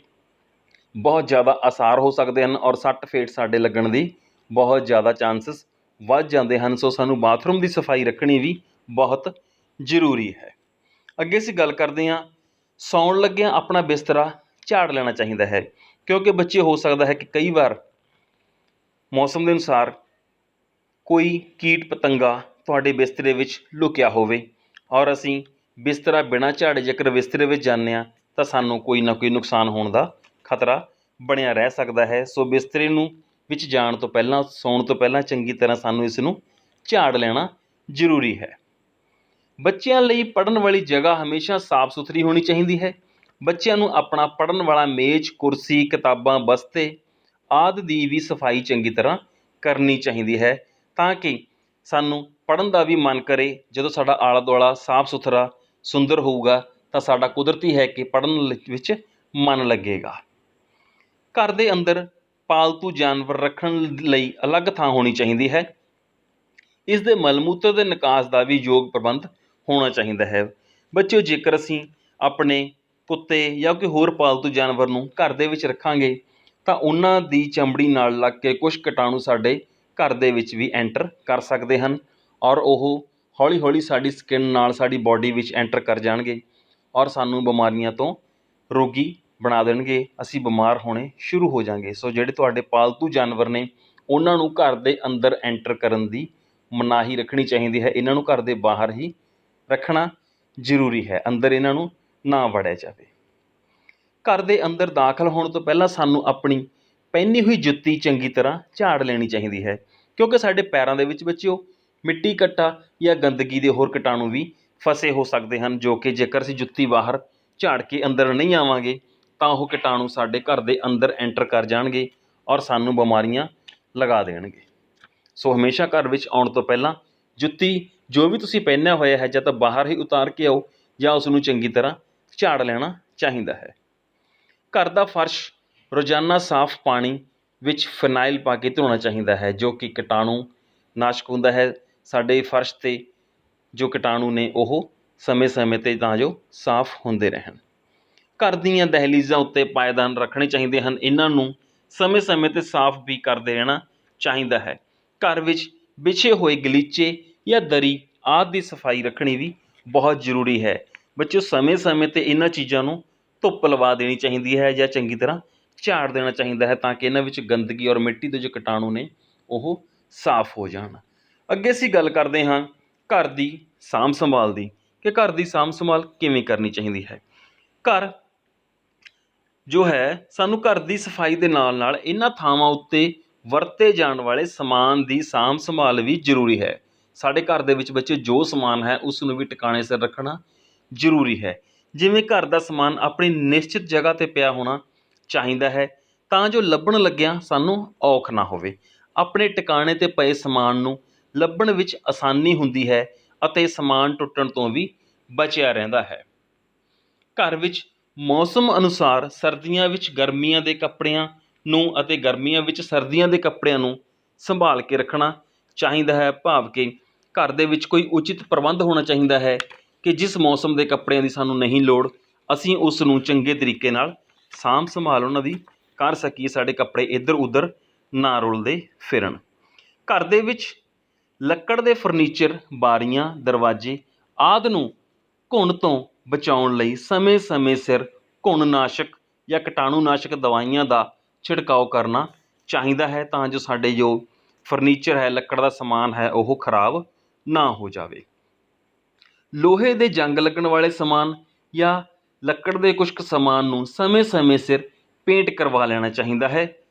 ਬਹੁਤ ਜ਼ਿਆਦਾ ਆਸਾਰ ਹੋ ਸਕਦੇ ਹਨ ਔਰ ਸੱਟ ਫੇਟ ਸਾਡੇ ਲੱਗਣ ਦੀ ਬਹੁਤ ਜ਼ਿਆਦਾ ਚਾਂਸਿਸ ਵੱਧ ਜਾਂਦੇ ਹਨ। ਸੋ ਸਾਨੂੰ ਬਾਥਰੂਮ ਦੀ ਸਫਾਈ ਰੱਖਣੀ ਵੀ ਬਹੁਤ ਜ਼ਰੂਰੀ ਹੈ। ਅੱਗੇ ਅਸੀਂ ਗੱਲ ਕਰਦੇ ਹਾਂ, ਸੌਣ ਲੱਗਿਆਂ ਆਪਣਾ ਬਿਸਤਰਾ ਝਾੜ ਲੈਣਾ ਚਾਹੀਦਾ ਹੈ, ਕਿਉਂਕਿ ਬੱਚੇ ਹੋ ਸਕਦਾ ਹੈ ਕਿ ਕਈ ਵਾਰ ਮੌਸਮ ਦੇ ਅਨੁਸਾਰ ਕੋਈ ਕੀਟ ਪਤੰਗਾ ਤੁਹਾਡੇ ਬਿਸਤਰੇ ਵਿੱਚ ਲੁਕਿਆ ਹੋਵੇ ਔਰ ਅਸੀਂ ਬਿਸਤਰਾ ਬਿਨਾਂ ਝਾੜੇ ਜੇਕਰ ਬਿਸਤਰੇ ਵਿੱਚ ਜਾਂਦੇ ਹਾਂ ਤਾਂ ਸਾਨੂੰ ਕੋਈ ਨਾ ਕੋਈ ਨੁਕਸਾਨ ਹੋਣ ਦਾ ਖਤਰਾ ਬਣਿਆ ਰਹਿ ਸਕਦਾ ਹੈ। ਸੋ ਬਿਸਤਰੇ ਨੂੰ ਵਿੱਚ ਜਾਣ ਤੋਂ ਪਹਿਲਾਂ, ਸੌਣ ਤੋਂ ਪਹਿਲਾਂ ਚੰਗੀ ਤਰ੍ਹਾਂ ਸਾਨੂੰ ਇਸ ਨੂੰ ਝਾੜ ਲੈਣਾ ਜ਼ਰੂਰੀ ਹੈ। ਬੱਚਿਆਂ ਲਈ ਪੜ੍ਹਨ ਵਾਲੀ ਜਗ੍ਹਾ ਹਮੇਸ਼ਾ ਸਾਫ਼ ਸੁਥਰੀ ਹੋਣੀ ਚਾਹੀਦੀ ਹੈ। ਬੱਚਿਆਂ ਨੂੰ ਆਪਣਾ ਪੜ੍ਹਨ ਵਾਲਾ ਮੇਜ਼, ਕੁਰਸੀ, ਕਿਤਾਬਾਂ, ਬਸਤੇ ਆਦਿ ਦੀ ਵੀ ਸਫਾਈ ਚੰਗੀ ਤਰ੍ਹਾਂ ਕਰਨੀ ਚਾਹੀਦੀ ਹੈ, ਤਾਂ ਕਿ ਸਾਨੂੰ ਪੜ੍ਹਨ ਦਾ ਵੀ ਮਨ ਕਰੇ। ਜਦੋਂ ਸਾਡਾ ਆਲਾ ਦੁਆਲਾ ਸਾਫ਼ ਸੁਥਰਾ ਸੁੰਦਰ ਹੋਊਗਾ ਤਾਂ ਸਾਡਾ ਕੁਦਰਤੀ ਹੈ ਕਿ ਪੜ੍ਹਨ ਵਿੱਚ ਮਨ ਲੱਗੇਗਾ। ਘਰ ਦੇ ਅੰਦਰ ਪਾਲਤੂ ਜਾਨਵਰ ਰੱਖਣ ਲਈ ਅਲੱਗ ਥਾਂ ਹੋਣੀ ਚਾਹੀਦੀ ਹੈ। ਇਸ ਦੇ ਮਲ ਮੂਤਰ ਦੇ ਨਿਕਾਸ ਦਾ ਵੀ ਯੋਗ ਪ੍ਰਬੰਧ ਹੋਣਾ ਚਾਹੀਦਾ ਹੈ। ਬੱਚਿਓ, ਜੇਕਰ ਅਸੀਂ ਆਪਣੇ ਕੁੱਤੇ ਜਾਂ ਕੋਈ ਹੋਰ ਪਾਲਤੂ ਜਾਨਵਰ ਨੂੰ ਘਰ ਦੇ ਵਿੱਚ ਰੱਖਾਂਗੇ ਤਾਂ ਉਹਨਾਂ ਦੀ ਚਮੜੀ ਨਾਲ ਲੱਗ ਕੇ ਕੁਛ ਕੀਟਾਣੂ ਸਾਡੇ ਘਰ ਦੇ ਵਿੱਚ ਵੀ ਐਂਟਰ ਕਰ ਸਕਦੇ ਹਨ ਔਰ ਉਹ ਹੌਲੀ ਹੌਲੀ ਸਾਡੀ ਸਕਿਨ ਨਾਲ ਸਾਡੀ ਬਾਡੀ ਵਿੱਚ ਐਂਟਰ ਕਰ ਜਾਣਗੇ ਔਰ ਸਾਨੂੰ ਬਿਮਾਰੀਆਂ ਤੋਂ ਰੋਗੀ ਬਣਾ ਦੇਣਗੇ। ਅਸੀਂ ਬਿਮਾਰ ਹੋਣੇ ਸ਼ੁਰੂ ਹੋ ਜਾਵਾਂਗੇ। ਸੋ ਜਿਹੜੇ ਤੁਹਾਡੇ ਪਾਲਤੂ ਜਾਨਵਰ ਨੇ ਉਹਨਾਂ ਨੂੰ ਘਰ ਦੇ ਅੰਦਰ ਐਂਟਰ ਕਰਨ ਦੀ ਮਨਾਹੀ ਰੱਖਣੀ ਚਾਹੀਦੀ ਹੈ। ਇਹਨਾਂ ਨੂੰ ਘਰ ਦੇ ਬਾਹਰ ਹੀ ਰੱਖਣਾ ਜ਼ਰੂਰੀ ਹੈ, ਅੰਦਰ ਇਹਨਾਂ ਨੂੰ ਨਾ ਵੜਿਆ ਜਾਵੇ। ਘਰ ਦੇ ਅੰਦਰ ਦਾਖਲ ਹੋਣ ਤੋਂ ਪਹਿਲਾਂ ਸਾਨੂੰ ਆਪਣੀ ਪਹਿਨੀ ਹੋਈ ਜੁੱਤੀ ਚੰਗੀ ਤਰ੍ਹਾਂ ਝਾੜ ਲੈਣੀ ਚਾਹੀਦੀ ਹੈ, ਕਿਉਂਕਿ ਸਾਡੇ ਪੈਰਾਂ ਦੇ ਵਿੱਚ ਬੱਚਿਓ ਮਿੱਟੀ ਕੱਟਾ ਜਾਂ ਗੰਦਗੀ ਦੇ ਹੋਰ ਕੀਟਾਣੂ ਵੀ ਫਸੇ ਹੋ ਸਕਦੇ ਹਨ, ਜੋ ਕਿ ਜੇਕਰ ਅਸੀਂ ਜੁੱਤੀ ਬਾਹਰ ਝਾੜ ਕੇ ਅੰਦਰ ਨਹੀਂ ਆਵਾਂਗੇ ਤਾਂ ਉਹ ਕੀਟਾਣੂ ਸਾਡੇ ਘਰ ਦੇ ਅੰਦਰ ਐਂਟਰ ਕਰ ਜਾਣਗੇ ਔਰ ਸਾਨੂੰ ਬਿਮਾਰੀਆਂ ਲਗਾ ਦੇਣਗੇ। ਸੋ ਹਮੇਸ਼ਾ ਘਰ ਵਿੱਚ ਆਉਣ ਤੋਂ ਪਹਿਲਾਂ ਜੁੱਤੀ ਜੋ ਵੀ ਤੁਸੀਂ ਪਹਿਨਿਆ ਹੋਇਆ ਹੈ ਜਾਂ ਤਾਂ ਬਾਹਰ ਹੀ ਉਤਾਰ ਕੇ ਆਓ ਜਾਂ ਉਸ ਨੂੰ ਚੰਗੀ ਤਰ੍ਹਾਂ ਝਾੜ ਲੈਣਾ ਚਾਹੀਦਾ ਹੈ। ਘਰ ਦਾ ਫਰਸ਼ ਰੋਜ਼ਾਨਾ ਸਾਫ਼ ਪਾਣੀ ਵਿੱਚ ਫਿਨਾਇਲ ਪਾ ਕੇ ਧੋਣਾ ਚਾਹੀਦਾ ਹੈ, ਜੋ ਕਿ ਕੀਟਾਣੂ ਨਾਸ਼ਕ ਹੁੰਦਾ ਹੈ। ਸਾਡੇ ਫਰਸ਼ 'ਤੇ ਜੋ ਕੀਟਾਣੂ ਨੇ ਉਹ ਸਮੇਂ ਸਮੇਂ 'ਤੇ ਤਾਂ ਜੋ ਸਾਫ਼ ਹੁੰਦੇ ਰਹਿਣ। ਘਰ ਦੀਆਂ ਦਹਿਲੀਜ਼ਾਂ ਉੱਤੇ ਪਾਏਦਾਨ ਰੱਖਣੇ ਚਾਹੀਦੇ ਹਨ, ਇਹਨਾਂ ਨੂੰ ਸਮੇਂ ਸਮੇਂ 'ਤੇ ਸਾਫ਼ ਵੀ ਕਰਦੇ ਰਹਿਣਾ ਚਾਹੀਦਾ ਹੈ। ਘਰ ਵਿੱਚ ਵਿਛੇ ਹੋਏ ਗਲੀਚੇ ਜਾਂ ਦਰੀ ਆਦਿ ਦੀ ਸਫਾਈ ਰੱਖਣੀ ਵੀ ਬਹੁਤ ਜ਼ਰੂਰੀ ਹੈ। ਬੱਚਿਓ ਸਮੇਂ ਸਮੇਂ 'ਤੇ ਇਹਨਾਂ ਚੀਜ਼ਾਂ ਨੂੰ ਧੁੱਪ ਲਵਾ ਦੇਣੀ ਚਾਹੀਦੀ ਹੈ ਜਾਂ ਚੰਗੀ ਤਰ੍ਹਾਂ ਝਾੜ ਦੇਣਾ ਚਾਹੀਦਾ ਹੈ, ਤਾਂ ਕਿ ਇਹਨਾਂ ਵਿੱਚ ਗੰਦਗੀ ਔਰ ਮਿੱਟੀ ਦੇ ਜੋ ਕੀਟਾਣੂ ਨੇ ਉਹ ਸਾਫ਼ ਹੋ ਜਾਣ। ਅੱਗੇ ਅਸੀਂ ਗੱਲ ਕਰਦੇ ਹਾਂ ਘਰ ਦੀ ਸਾਂਭ ਸੰਭਾਲ ਦੀ, ਕਿ ਘਰ ਦੀ ਸਾਂਭ ਸੰਭਾਲ ਕਿਵੇਂ ਕਰਨੀ ਚਾਹੀਦੀ ਹੈ। ਘਰ ਜੋ ਹੈ ਸਾਨੂੰ ਘਰ ਦੀ ਸਫਾਈ ਦੇ ਨਾਲ ਨਾਲ ਇਹਨਾਂ ਥਾਵਾਂ ਉੱਤੇ ਵਰਤੇ ਜਾਣ ਵਾਲੇ ਸਮਾਨ ਦੀ ਸਾਂਭ ਸੰਭਾਲ ਵੀ ਜ਼ਰੂਰੀ ਹੈ। ਸਾਡੇ ਘਰ ਦੇ ਵਿੱਚ ਬੱਚੇ ਜੋ ਸਮਾਨ ਹੈ ਉਸ ਨੂੰ ਵੀ ਟਿਕਾਣੇ ਸਿਰ ਰੱਖਣਾ ਜ਼ਰੂਰੀ ਹੈ। ਜਿਵੇਂ ਘਰ ਦਾ ਸਮਾਨ ਆਪਣੀ ਨਿਸ਼ਚਿਤ ਜਗ੍ਹਾ 'ਤੇ ਪਿਆ ਹੋਣਾ ਚਾਹੀਦਾ ਹੈ, ਤਾਂ ਜੋ ਲੱਭਣ ਲੱਗਿਆਂ ਸਾਨੂੰ ਔਖ ਨਾ ਹੋਵੇ। ਆਪਣੇ ਟਿਕਾਣੇ 'ਤੇ ਪਏ ਸਮਾਨ ਨੂੰ ਲੱਭਣ ਵਿੱਚ ਆਸਾਨੀ ਹੁੰਦੀ ਹੈ ਅਤੇ ਸਮਾਨ ਟੁੱਟਣ ਤੋਂ ਵੀ ਬਚਿਆ ਰਹਿੰਦਾ ਹੈ। ਘਰ ਵਿੱਚ ਮੌਸਮ ਅਨੁਸਾਰ ਸਰਦੀਆਂ ਵਿੱਚ ਗਰਮੀਆਂ ਦੇ ਕੱਪੜਿਆਂ ਨੂੰ ਅਤੇ ਗਰਮੀਆਂ ਵਿੱਚ ਸਰਦੀਆਂ ਦੇ ਕੱਪੜਿਆਂ ਨੂੰ ਸੰਭਾਲ ਕੇ ਰੱਖਣਾ ਚਾਹੀਦਾ ਹੈ। ਭਾਵ ਕਿ ਘਰ ਦੇ ਵਿੱਚ ਕੋਈ ਉਚਿਤ ਪ੍ਰਬੰਧ ਹੋਣਾ ਚਾਹੀਦਾ ਹੈ ਕਿ ਜਿਸ ਮੌਸਮ ਦੇ ਕੱਪੜਿਆਂ ਦੀ ਸਾਨੂੰ ਨਹੀਂ ਲੋੜ, ਅਸੀਂ ਉਸ ਨੂੰ ਚੰਗੇ ਤਰੀਕੇ ਨਾਲ ਸਾਂਭ ਸੰਭਾਲ ਉਹਨਾਂ ਦੀ ਕਰ ਸਕੀਏ, ਸਾਡੇ ਕੱਪੜੇ ਇੱਧਰ ਉੱਧਰ ਨਾ ਰੁਲਦੇ ਫਿਰਨ। ਘਰ ਦੇ ਵਿੱਚ ਲੱਕੜ ਦੇ ਫਰਨੀਚਰ, ਬਾਰੀਆਂ, ਦਰਵਾਜ਼ੇ ਆਦਿ ਨੂੰ ਘੁਣ ਤੋਂ ਬਚਾਉਣ ਲਈ ਸਮੇਂ ਸਮੇਂ ਸਿਰ ਘੁਣ ਨਾਸ਼ਕ ਜਾਂ ਕੀਟਾਣੂ ਨਾਸ਼ਕ ਦਵਾਈਆਂ ਦਾ ਛਿੜਕਾਓ ਕਰਨਾ ਚਾਹੀਦਾ ਹੈ, ਤਾਂ ਜੋ ਸਾਡੇ ਜੋ ਫਰਨੀਚਰ ਹੈ, ਲੱਕੜ ਦਾ ਸਮਾਨ ਹੈ, ਉਹ ਖਰਾਬ ਨਾ ਹੋ ਜਾਵੇ। ਲੋਹੇ ਦੇ ਜੰਗ ਲੱਗਣ ਵਾਲੇ ਸਮਾਨ ਜਾਂ ਲੱਕੜ ਦੇ ਕੁਛ ਕੁ ਸਮਾਨ ਨੂੰ ਸਮੇਂ ਸਮੇਂ ਸਿਰ ਪੇਂਟ ਕਰਵਾ ਲੈਣਾ ਚਾਹੀਦਾ ਹੈ,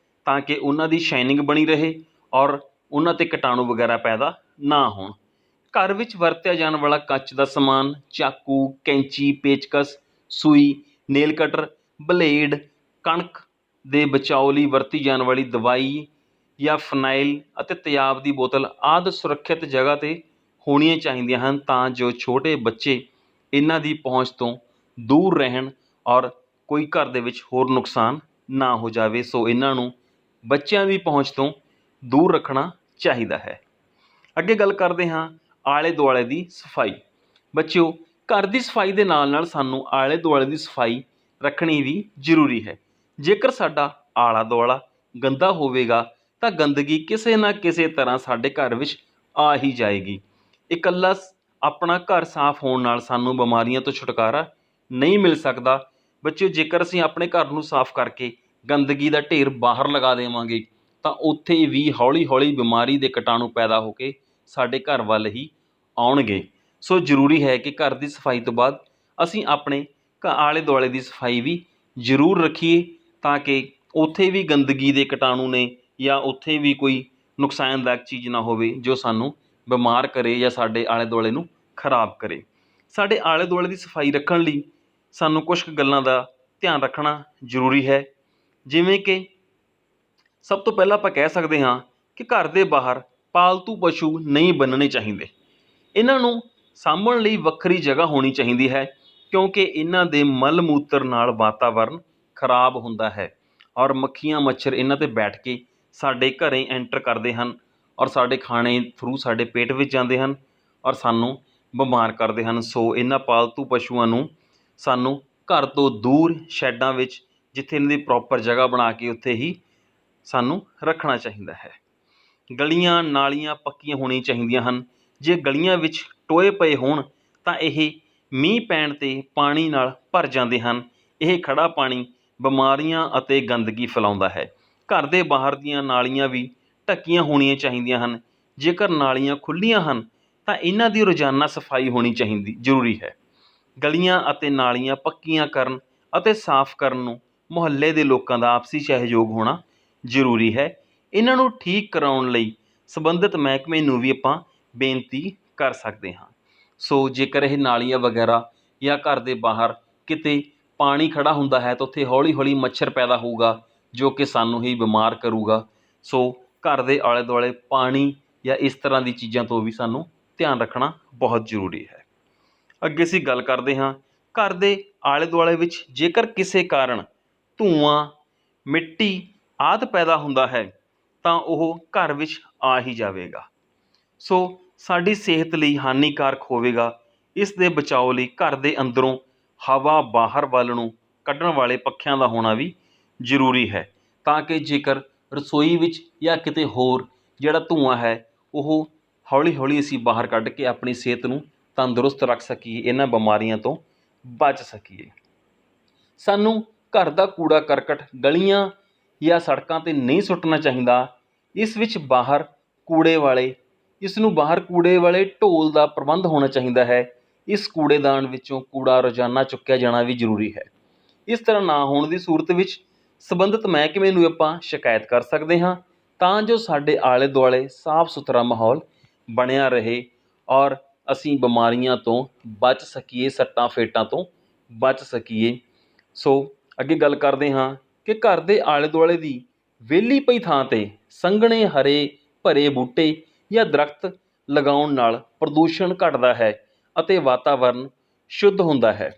ਤਾਂ ਕਿ ਉਹਨਾਂ ਦੀ ਸ਼ਾਈਨਿੰਗ ਬਣੀ ਰਹੇ ਔਰ ਉਹਨਾਂ 'ਤੇ ਕੀਟਾਣੂ ਵਗੈਰਾ ਪੈਦਾ ਨਾ ਹੋਣ। ਘਰ ਵਿੱਚ ਵਰਤਿਆ ਜਾਣ ਵਾਲਾ ਕੱਚ ਦਾ ਸਮਾਨ, ਚਾਕੂ, ਕੈਂਚੀ, ਪੇਚਕਸ, ਸੂਈ, ਨੇਲ ਕਟਰ, ਬਲੇਡ, ਕਣਕ ਦੇ ਬਚਾਓ ਲਈ ਵਰਤੀ ਜਾਣ ਵਾਲੀ ਦਵਾਈ ਜਾਂ ਫਨਾਈਲ ਅਤੇ ਤੇਜ਼ਾਬ ਦੀ ਬੋਤਲ ਆਦਿ ਸੁਰੱਖਿਅਤ ਜਗ੍ਹਾ 'ਤੇ ਹੋਣੀਆਂ ਚਾਹੀਦੀਆਂ ਹਨ, ਤਾਂ ਜੋ ਛੋਟੇ ਬੱਚੇ ਇਹਨਾਂ ਦੀ ਪਹੁੰਚ ਤੋਂ ਦੂਰ ਰਹਿਣ ਔਰ ਕੋਈ ਘਰ ਦੇ ਵਿੱਚ ਹੋਰ ਨੁਕਸਾਨ ਨਾ ਹੋ ਜਾਵੇ। ਸੋ ਇਹਨਾਂ ਨੂੰ ਬੱਚਿਆਂ ਦੀ ਪਹੁੰਚ ਤੋਂ ਦੂਰ ਰੱਖਣਾ ਚਾਹੀਦਾ ਹੈ। ਅੱਗੇ ਗੱਲ ਕਰਦੇ ਹਾਂ ਆਲੇ ਦੁਆਲੇ ਦੀ ਸਫਾਈ। ਬੱਚਿਓ ਘਰ ਦੀ ਸਫਾਈ ਦੇ ਨਾਲ ਨਾਲ ਸਾਨੂੰ ਆਲੇ ਦੁਆਲੇ ਦੀ ਸਫਾਈ ਰੱਖਣੀ ਵੀ ਜ਼ਰੂਰੀ ਹੈ। ਜੇਕਰ ਸਾਡਾ ਆਲਾ ਦੁਆਲਾ ਗੰਦਾ ਹੋਵੇਗਾ ਤਾਂ ਗੰਦਗੀ ਕਿਸੇ ਨਾ ਕਿਸੇ ਤਰ੍ਹਾਂ ਸਾਡੇ ਘਰ ਵਿੱਚ ਆ ਹੀ ਜਾਏਗੀ। ਇਕੱਲਾ ਆਪਣਾ ਘਰ ਸਾਫ਼ ਹੋਣ ਨਾਲ ਸਾਨੂੰ ਬਿਮਾਰੀਆਂ ਤੋਂ ਛੁਟਕਾਰਾ ਨਹੀਂ ਮਿਲ ਸਕਦਾ। ਬੱਚਿਓ ਜੇਕਰ ਅਸੀਂ ਆਪਣੇ ਘਰ ਨੂੰ ਸਾਫ਼ ਕਰਕੇ ਗੰਦਗੀ ਦਾ ਢੇਰ ਬਾਹਰ ਲਗਾ ਦੇਵਾਂਗੇ ਤਾਂ ਉੱਥੇ ਵੀ ਹੌਲੀ ਹੌਲੀ ਬਿਮਾਰੀ ਦੇ ਕੀਟਾਣੂ ਪੈਦਾ ਹੋ ਕੇ ਸਾਡੇ ਘਰ ਵੱਲ ਹੀ ਆਉਣਗੇ। ਸੋ ਜ਼ਰੂਰੀ ਹੈ ਕਿ ਘਰ ਦੀ ਸਫਾਈ ਤੋਂ ਬਾਅਦ ਅਸੀਂ ਆਪਣੇ ਆਲੇ ਦੁਆਲੇ ਦੀ ਸਫਾਈ ਵੀ ਜ਼ਰੂਰ ਰੱਖੀਏ, ਤਾਂ ਕਿ ਉੱਥੇ ਵੀ ਗੰਦਗੀ ਦੇ ਕੀਟਾਣੂ ਨੇ ਜਾਂ ਉੱਥੇ ਵੀ ਕੋਈ ਨੁਕਸਾਨਦਾਇਕ ਚੀਜ਼ ਨਾ ਹੋਵੇ ਜੋ ਸਾਨੂੰ ਬਿਮਾਰ ਕਰੇ ਜਾਂ ਸਾਡੇ ਆਲੇ ਦੁਆਲੇ ਨੂੰ ਖਰਾਬ ਕਰੇ। ਸਾਡੇ ਆਲੇ ਦੁਆਲੇ ਦੀ ਸਫਾਈ ਰੱਖਣ ਲਈ ਸਾਨੂੰ ਕੁਛ ਕੁ ਗੱਲਾਂ ਦਾ ਧਿਆਨ ਰੱਖਣਾ ਜ਼ਰੂਰੀ ਹੈ। ਜਿਵੇਂ ਕਿ ਸਭ ਤੋਂ ਪਹਿਲਾਂ ਆਪਾਂ ਕਹਿ ਸਕਦੇ ਹਾਂ ਕਿ ਘਰ ਦੇ ਬਾਹਰ ਪਾਲਤੂ ਪਸ਼ੂ ਨਹੀਂ ਬੰਨਣੇ ਚਾਹੀਦੇ। ਇਹਨਾਂ ਨੂੰ ਸਾਂਭਣ ਲਈ ਵੱਖਰੀ ਜਗ੍ਹਾ ਹੋਣੀ ਚਾਹੀਦੀ ਹੈ, ਕਿਉਂਕਿ ਇਹਨਾਂ ਦੇ ਮਲ ਮੂਤਰ ਨਾਲ ਵਾਤਾਵਰਨ ਖਰਾਬ ਹੁੰਦਾ ਹੈ ਔਰ ਮੱਖੀਆਂ ਮੱਛਰ ਇਹਨਾਂ 'ਤੇ ਬੈਠ ਕੇ ਸਾਡੇ ਘਰੇ ਐਂਟਰ ਕਰਦੇ ਹਨ ਔਰ ਸਾਡੇ ਖਾਣੇ ਥਰੂ ਸਾਡੇ ਪੇਟ ਵਿੱਚ ਜਾਂਦੇ ਹਨ ਔਰ ਸਾਨੂੰ ਬਿਮਾਰ ਕਰਦੇ ਹਨ। ਸੋ ਇਹਨਾਂ ਪਾਲਤੂ ਪਸ਼ੂਆਂ ਨੂੰ ਸਾਨੂੰ ਘਰ ਤੋਂ ਦੂਰ ਸ਼ੈੱਡਾਂ ਵਿੱਚ, ਜਿੱਥੇ ਇਹਨਾਂ ਦੀ ਪ੍ਰੋਪਰ ਜਗ੍ਹਾ ਬਣਾ ਕੇ ਉੱਥੇ ਹੀ ਸਾਨੂੰ ਰੱਖਣਾ ਚਾਹੀਦਾ ਹੈ। ਗਲੀਆਂ ਨਾਲੀਆਂ ਪੱਕੀਆਂ ਹੋਣੀਆਂ ਚਾਹੀਦੀਆਂ ਹਨ। ਜੇ ਗਲੀਆਂ ਵਿੱਚ ਟੋਏ ਪਏ ਹੋਣ ਤਾਂ ਇਹ ਮੀਂਹ ਪੈਣ 'ਤੇ ਪਾਣੀ ਨਾਲ ਭਰ ਜਾਂਦੇ ਹਨ। ਇਹ ਖੜ੍ਹਾ ਪਾਣੀ ਬਿਮਾਰੀਆਂ ਅਤੇ ਗੰਦਗੀ ਫੈਲਾਉਂਦਾ ਹੈ। ਘਰ ਦੇ ਬਾਹਰ ਦੀਆਂ ਨਾਲੀਆਂ ਵੀ ਢੱਕੀਆਂ ਹੋਣੀਆਂ ਚਾਹੀਦੀਆਂ ਹਨ। ਜੇਕਰ ਨਾਲੀਆਂ ਖੁੱਲ੍ਹੀਆਂ ਹਨ ਤਾਂ ਇਹਨਾਂ ਦੀ ਰੋਜ਼ਾਨਾ ਸਫਾਈ ਹੋਣੀ ਜ਼ਰੂਰੀ ਹੈ। ਗਲੀਆਂ ਅਤੇ ਨਾਲੀਆਂ ਪੱਕੀਆਂ ਕਰਨ ਅਤੇ ਸਾਫ਼ ਕਰਨ ਨੂੰ ਮੁਹੱਲੇ ਦੇ ਲੋਕਾਂ ਦਾ ਆਪਸੀ ਸਹਿਯੋਗ ਹੋਣਾ ਜ਼ਰੂਰੀ ਹੈ। ਇਹਨਾਂ ਨੂੰ ਠੀਕ ਕਰਾਉਣ ਲਈ ਸੰਬੰਧਿਤ ਮਹਿਕਮੇ ਨੂੰ ਵੀ ਆਪਾਂ ਬੇਨਤੀ ਕਰ ਸਕਦੇ ਹਾਂ। ਸੋ ਜੇਕਰ ਇਹ ਨਾਲੀਆਂ ਵਗੈਰਾ ਜਾਂ ਘਰ ਦੇ ਬਾਹਰ ਕਿਤੇ ਪਾਣੀ ਖੜ੍ਹਾ ਹੁੰਦਾ ਹੈ ਤਾਂ ਉੱਥੇ ਹੌਲੀ ਹੌਲੀ ਮੱਛਰ ਪੈਦਾ ਹੋਊਗਾ, ਜੋ ਕਿ ਸਾਨੂੰ ਹੀ ਬਿਮਾਰ ਕਰੂਗਾ। ਸੋ ਘਰ ਦੇ ਆਲੇ ਦੁਆਲੇ ਪਾਣੀ ਜਾਂ ਇਸ ਤਰ੍ਹਾਂ ਦੀ ਚੀਜ਼ਾਂ ਤੋਂ ਵੀ ਸਾਨੂੰ ਧਿਆਨ ਰੱਖਣਾ ਬਹੁਤ ਜ਼ਰੂਰੀ ਹੈ। ਅੱਗੇ ਅਸੀਂ ਗੱਲ ਕਰਦੇ ਹਾਂ, ਘਰ ਦੇ ਆਲੇ ਦੁਆਲੇ ਵਿੱਚ ਜੇਕਰ ਕਿਸੇ ਕਾਰਨ ਧੂੰਆਂ, ਮਿੱਟੀ ਆਦਿ ਪੈਦਾ ਹੁੰਦਾ ਹੈ ਤਾਂ ਉਹ ਘਰ ਵਿੱਚ ਆ ਹੀ ਜਾਵੇਗਾ। ਸੋ ਸਾਡੀ ਸਿਹਤ ਲਈ ਹਾਨੀਕਾਰਕ ਹੋਵੇਗਾ। ਇਸ ਦੇ ਬਚਾਓ ਲਈ ਘਰ ਦੇ ਅੰਦਰੋਂ ਹਵਾ ਬਾਹਰ ਵੱਲ ਨੂੰ ਕੱਢਣ ਵਾਲੇ ਪੱਖਿਆਂ ਦਾ ਹੋਣਾ ਵੀ ਜ਼ਰੂਰੀ ਹੈ, ਤਾਂ ਕਿ ਜੇਕਰ ਰਸੋਈ ਵਿੱਚ ਜਾਂ ਕਿਤੇ ਹੋਰ ਜਿਹੜਾ ਧੂੰਆਂ ਹੈ ਉਹ ਹੌਲੀ ਹੌਲੀ ਅਸੀਂ ਬਾਹਰ ਕੱਢ ਕੇ ਆਪਣੀ ਸਿਹਤ ਨੂੰ ਤੰਦਰੁਸਤ ਰੱਖ ਸਕੀਏ, ਇਹਨਾਂ ਬਿਮਾਰੀਆਂ ਤੋਂ ਬਚ ਸਕੀਏ। ਸਾਨੂੰ ਘਰ ਦਾ ਕੂੜਾ ਕਰਕਟ ਗਲੀਆਂ ਜਾਂ ਸੜਕਾਂ 'ਤੇ ਨਹੀਂ ਸੁੱਟਣਾ ਚਾਹੀਦਾ। ਇਸ ਨੂੰ ਬਾਹਰ ਕੂੜੇ ਵਾਲੇ ਢੋਲ ਦਾ ਪ੍ਰਬੰਧ ਹੋਣਾ ਚਾਹੀਦਾ ਹੈ। ਇਸ ਕੂੜੇਦਾਨ ਵਿੱਚੋਂ ਕੂੜਾ ਰੋਜ਼ਾਨਾ ਚੁੱਕਿਆ ਜਾਣਾ ਵੀ ਜ਼ਰੂਰੀ ਹੈ। ਇਸ ਤਰ੍ਹਾਂ ਨਾ ਹੋਣ ਦੀ ਸੂਰਤ ਵਿੱਚ ਸੰਬੰਧਿਤ ਮਹਿਕਮੇ ਨੂੰ ਆਪਾਂ ਸ਼ਿਕਾਇਤ ਕਰ ਸਕਦੇ ਹਾਂ, ਤਾਂ ਜੋ ਸਾਡੇ ਆਲੇ ਦੁਆਲੇ ਸਾਫ਼ ਸੁਥਰਾ ਮਾਹੌਲ ਬਣਿਆ ਰਹੇ ਔਰ ਅਸੀਂ ਬਿਮਾਰੀਆਂ ਤੋਂ ਬਚ ਸਕੀਏ, ਸੱਟਾਂ ਫੇਟਾਂ ਤੋਂ ਬਚ ਸਕੀਏ। ਸੋ ਅੱਗੇ ਗੱਲ ਕਰਦੇ ਹਾਂ ਕਿ ਘਰ ਦੇ ਆਲੇ ਦੁਆਲੇ ਦੀ ਵਿਹਲੀ ਪਈ ਥਾਂ 'ਤੇ ਸੰਘਣੇ ਹਰੇ ਭਰੇ ਬੂਟੇ ਜਾਂ ਦਰਖਤ ਲਗਾਉਣ ਨਾਲ ਪ੍ਰਦੂਸ਼ਣ ਘਟਦਾ ਹੈ ਅਤੇ ਵਾਤਾਵਰਨ ਸ਼ੁੱਧ ਹੁੰਦਾ ਹੈ।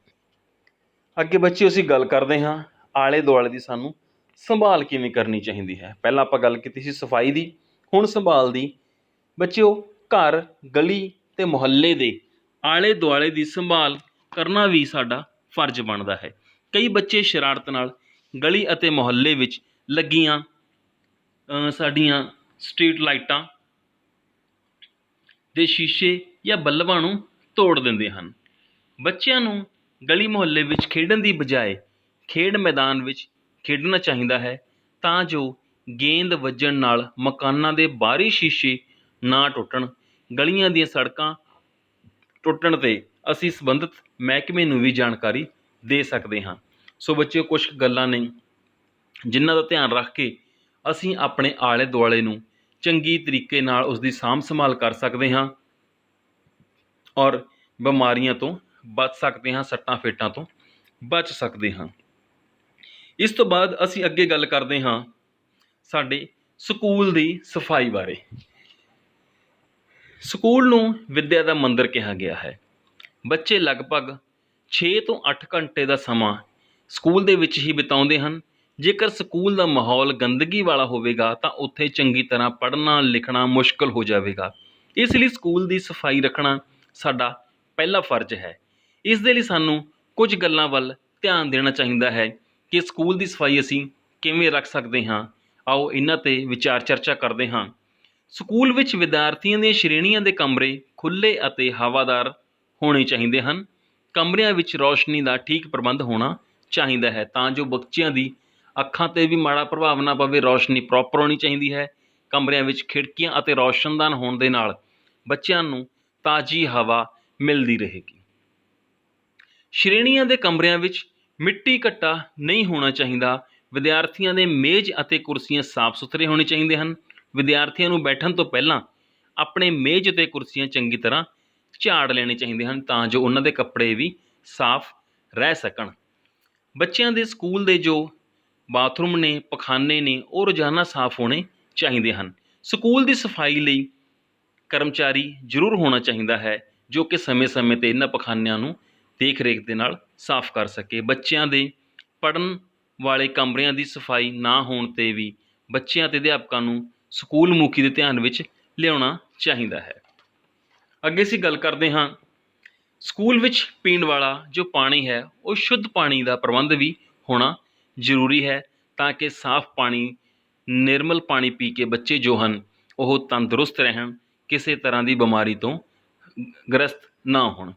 ਅੱਗੇ ਬੱਚਿਓ ਅਸੀਂ ਗੱਲ ਕਰਦੇ ਹਾਂ ਆਲੇ ਦੁਆਲੇ ਦੀ ਸਾਨੂੰ ਸੰਭਾਲ ਕਿਵੇਂ ਕਰਨੀ ਚਾਹੀਦੀ ਹੈ। ਪਹਿਲਾਂ ਆਪਾਂ ਗੱਲ ਕੀਤੀ ਸੀ ਸਫਾਈ ਦੀ, ਹੁਣ ਸੰਭਾਲ ਦੀ। ਬੱਚਿਓ, ਘਰ, ਗਲੀ ਅਤੇ ਮੁਹੱਲੇ ਦੇ ਆਲੇ ਦੁਆਲੇ ਦੀ ਸੰਭਾਲ ਕਰਨਾ ਵੀ ਸਾਡਾ ਫਰਜ਼ ਬਣਦਾ ਹੈ। ਕਈ ਬੱਚੇ ਸ਼ਰਾਰਤ ਨਾਲ ਗਲੀ ਅਤੇ ਮੁਹੱਲੇ ਵਿੱਚ ਲੱਗੀਆਂ ਸਾਡੀਆਂ ਸਟਰੀਟ ਲਾਈਟਾਂ ਦੇ ਸ਼ੀਸ਼ੇ ਜਾਂ ਬੱਲਬਾਂ ਨੂੰ ਤੋੜ ਦਿੰਦੇ ਹਨ। ਬੱਚਿਆਂ ਨੂੰ ਗਲੀ ਮੁਹੱਲੇ ਵਿੱਚ ਖੇਡਣ ਦੀ ਬਜਾਏ ਖੇਡ ਮੈਦਾਨ ਵਿੱਚ ਖੇਡਣਾ ਚਾਹੀਦਾ ਹੈ, ਤਾਂ ਜੋ ਗੇਂਦ ਵੱਜਣ ਨਾਲ ਮਕਾਨਾਂ ਦੇ ਬਾਹਰੀ ਸ਼ੀਸ਼ੇ ਨਾ ਟੁੱਟਣ। ਗਲੀਆਂ ਦੀਆਂ ਸੜਕਾਂ ਟੁੱਟਣ 'ਤੇ ਅਸੀਂ ਸੰਬੰਧਿਤ ਮਹਿਕਮੇ ਨੂੰ ਵੀ ਜਾਣਕਾਰੀ ਦੇ ਸਕਦੇ ਹਾਂ। ਸੋ ਬੱਚਿਓ, ਕੁਛ ਗੱਲਾਂ ਨੇ ਜਿਨ੍ਹਾਂ ਦਾ ਧਿਆਨ ਰੱਖ ਕੇ ਅਸੀਂ ਆਪਣੇ ਆਲੇ ਦੁਆਲੇ ਨੂੰ ਚੰਗੀ ਤਰੀਕੇ ਨਾਲ ਉਸ ਦੀ ਸਾਂਭ ਸੰਭਾਲ ਕਰ ਸਕਦੇ ਹਾਂ ਔਰ ਬਿਮਾਰੀਆਂ ਤੋਂ ਬਚ ਸਕਦੇ ਹਾਂ, ਸੱਟਾਂ ਫੇਟਾਂ ਤੋਂ ਬਚ ਸਕਦੇ ਹਾਂ। ਇਸ ਤੋਂ ਬਾਅਦ ਅਸੀਂ ਅੱਗੇ ਗੱਲ ਕਰਦੇ ਹਾਂ ਸਾਡੇ ਸਕੂਲ ਦੀ ਸਫਾਈ ਬਾਰੇ। ਸਕੂਲ ਨੂੰ ਵਿੱਦਿਆ ਦਾ ਮੰਦਰ ਕਿਹਾ ਗਿਆ ਹੈ। ਬੱਚੇ ਲਗਭਗ 6 ਤੋਂ 8 ਘੰਟੇ ਦਾ ਸਮਾਂ ਸਕੂਲ ਦੇ ਵਿੱਚ ਹੀ ਬਿਤਾਉਂਦੇ ਹਨ। ਜੇਕਰ ਸਕੂਲ ਦਾ ਮਾਹੌਲ ਗੰਦਗੀ ਵਾਲਾ ਹੋਵੇਗਾ ਤਾਂ ਉੱਥੇ ਚੰਗੀ ਤਰ੍ਹਾਂ ਪੜ੍ਹਨਾ ਲਿਖਣਾ ਮੁਸ਼ਕਲ ਹੋ ਜਾਵੇਗਾ। ਇਸ ਲਈ ਸਕੂਲ ਦੀ ਸਫਾਈ ਰੱਖਣਾ ਸਾਡਾ ਪਹਿਲਾ ਫਰਜ਼ ਹੈ। ਇਸ ਦੇ ਲਈ ਸਾਨੂੰ ਕੁਝ ਗੱਲਾਂ ਵੱਲ ਧਿਆਨ ਦੇਣਾ ਚਾਹੀਦਾ ਹੈ ਕਿ ਸਕੂਲ ਦੀ ਸਫਾਈ ਅਸੀਂ ਕਿਵੇਂ ਰੱਖ ਸਕਦੇ ਹਾਂ। ਆਓ ਇਹਨਾਂ 'ਤੇ ਵਿਚਾਰ ਚਰਚਾ ਕਰਦੇ ਹਾਂ। ਸਕੂਲ ਵਿੱਚ ਵਿਦਿਆਰਥੀਆਂ ਦੀਆਂ ਸ਼੍ਰੇਣੀਆਂ ਦੇ ਕਮਰੇ ਖੁੱਲ੍ਹੇ ਅਤੇ ਹਵਾਦਾਰ ਹੋਣੇ ਚਾਹੀਦੇ ਹਨ। ਕਮਰਿਆਂ ਵਿੱਚ ਰੌਸ਼ਨੀ ਦਾ ਠੀਕ ਪ੍ਰਬੰਧ ਹੋਣਾ ਚਾਹੀਦਾ ਹੈ, ਤਾਂ ਜੋ ਬੱਚਿਆਂ ਦੀ ਅੱਖਾਂ 'ਤੇ ਵੀ ਮਾੜਾ ਪ੍ਰਭਾਵ ਨਾ ਪਵੇ। ਰੌਸ਼ਨੀ ਪ੍ਰੋਪਰ ਹੋਣੀ ਚਾਹੀਦੀ ਹੈ। ਕਮਰਿਆਂ ਵਿੱਚ ਖਿੜਕੀਆਂ ਅਤੇ ਰੌਸ਼ਨਦਾਨ ਹੋਣ ਦੇ ਨਾਲ ਬੱਚਿਆਂ ਨੂੰ ਤਾਜ਼ੀ ਹਵਾ ਮਿਲਦੀ ਰਹੇਗੀ। ਸ਼੍ਰੇਣੀਆਂ ਦੇ ਕਮਰਿਆਂ ਵਿੱਚ ਮਿੱਟੀ ਘੱਟਾ ਨਹੀਂ ਹੋਣਾ ਚਾਹੀਦਾ। ਵਿਦਿਆਰਥੀਆਂ ਦੇ ਮੇਜ਼ ਅਤੇ ਕੁਰਸੀਆਂ ਸਾਫ਼ ਸੁਥਰੇ ਹੋਣੇ ਚਾਹੀਦੇ ਹਨ। ਵਿਦਿਆਰਥੀਆਂ ਨੂੰ ਬੈਠਣ ਤੋਂ ਪਹਿਲਾਂ ਆਪਣੇ ਮੇਜ਼ ਅਤੇ ਕੁਰਸੀਆਂ ਚੰਗੀ ਤਰ੍ਹਾਂ ਝਾੜ ਲੈਣੇ ਚਾਹੀਦੇ ਹਨ, ਤਾਂ ਜੋ ਉਹਨਾਂ ਦੇ ਕੱਪੜੇ ਵੀ ਸਾਫ਼ ਰਹਿ ਸਕਣ। ਬੱਚਿਆਂ ਦੇ ਸਕੂਲ ਦੇ ਜੋ ਬਾਥਰੂਮ ਨੇ, ਪਖਾਨੇ ਨੇ, ਉਹ ਰੋਜ਼ਾਨਾ ਸਾਫ਼ ਹੋਣੇ ਚਾਹੀਦੇ ਹਨ। ਸਕੂਲ ਦੀ ਸਫਾਈ ਲਈ ਕਰਮਚਾਰੀ ਜ਼ਰੂਰ ਹੋਣਾ ਚਾਹੀਦਾ ਹੈ, ਜੋ ਕਿ ਸਮੇਂ-ਸਮੇਂ 'ਤੇ ਇਹਨਾਂ ਪਖਾਨਿਆਂ ਨੂੰ ਦੇਖ ਰੇਖ ਦੇ ਨਾਲ ਸਾਫ਼ ਕਰ ਸਕੇ। ਬੱਚਿਆਂ ਦੇ ਪੜ੍ਹਨ ਵਾਲੇ ਕਮਰਿਆਂ ਦੀ ਸਫਾਈ ਨਾ ਹੋਣ 'ਤੇ ਵੀ ਬੱਚਿਆਂ ਅਤੇ ਅਧਿਆਪਕਾਂ ਨੂੰ ਸਕੂਲ ਮੁਖੀ ਦੇ ਧਿਆਨ ਵਿੱਚ ਲਿਆਉਣਾ ਚਾਹੀਦਾ ਹੈ। ਅੱਗੇ ਅਸੀਂ ਗੱਲ ਕਰਦੇ ਹਾਂ ਸਕੂਲ ਵਿੱਚ ਪੀਣ ਵਾਲਾ ਜੋ ਪਾਣੀ ਹੈ ਉਹ ਸ਼ੁੱਧ ਪਾਣੀ ਦਾ ਪ੍ਰਬੰਧ ਵੀ ਹੋਣਾ ਜ਼ਰੂਰੀ ਹੈ, ਤਾਂ ਕਿ ਸਾਫ਼ ਪਾਣੀ, ਨਿਰਮਲ ਪਾਣੀ ਪੀ ਕੇ ਬੱਚੇ ਜੋ ਹਨ ਉਹ ਤੰਦਰੁਸਤ ਰਹਿਣ, ਕਿਸੇ ਤਰ੍ਹਾਂ ਦੀ ਬਿਮਾਰੀ ਤੋਂ ਗ੍ਰਸਤ ਨਾ ਹੋਣ।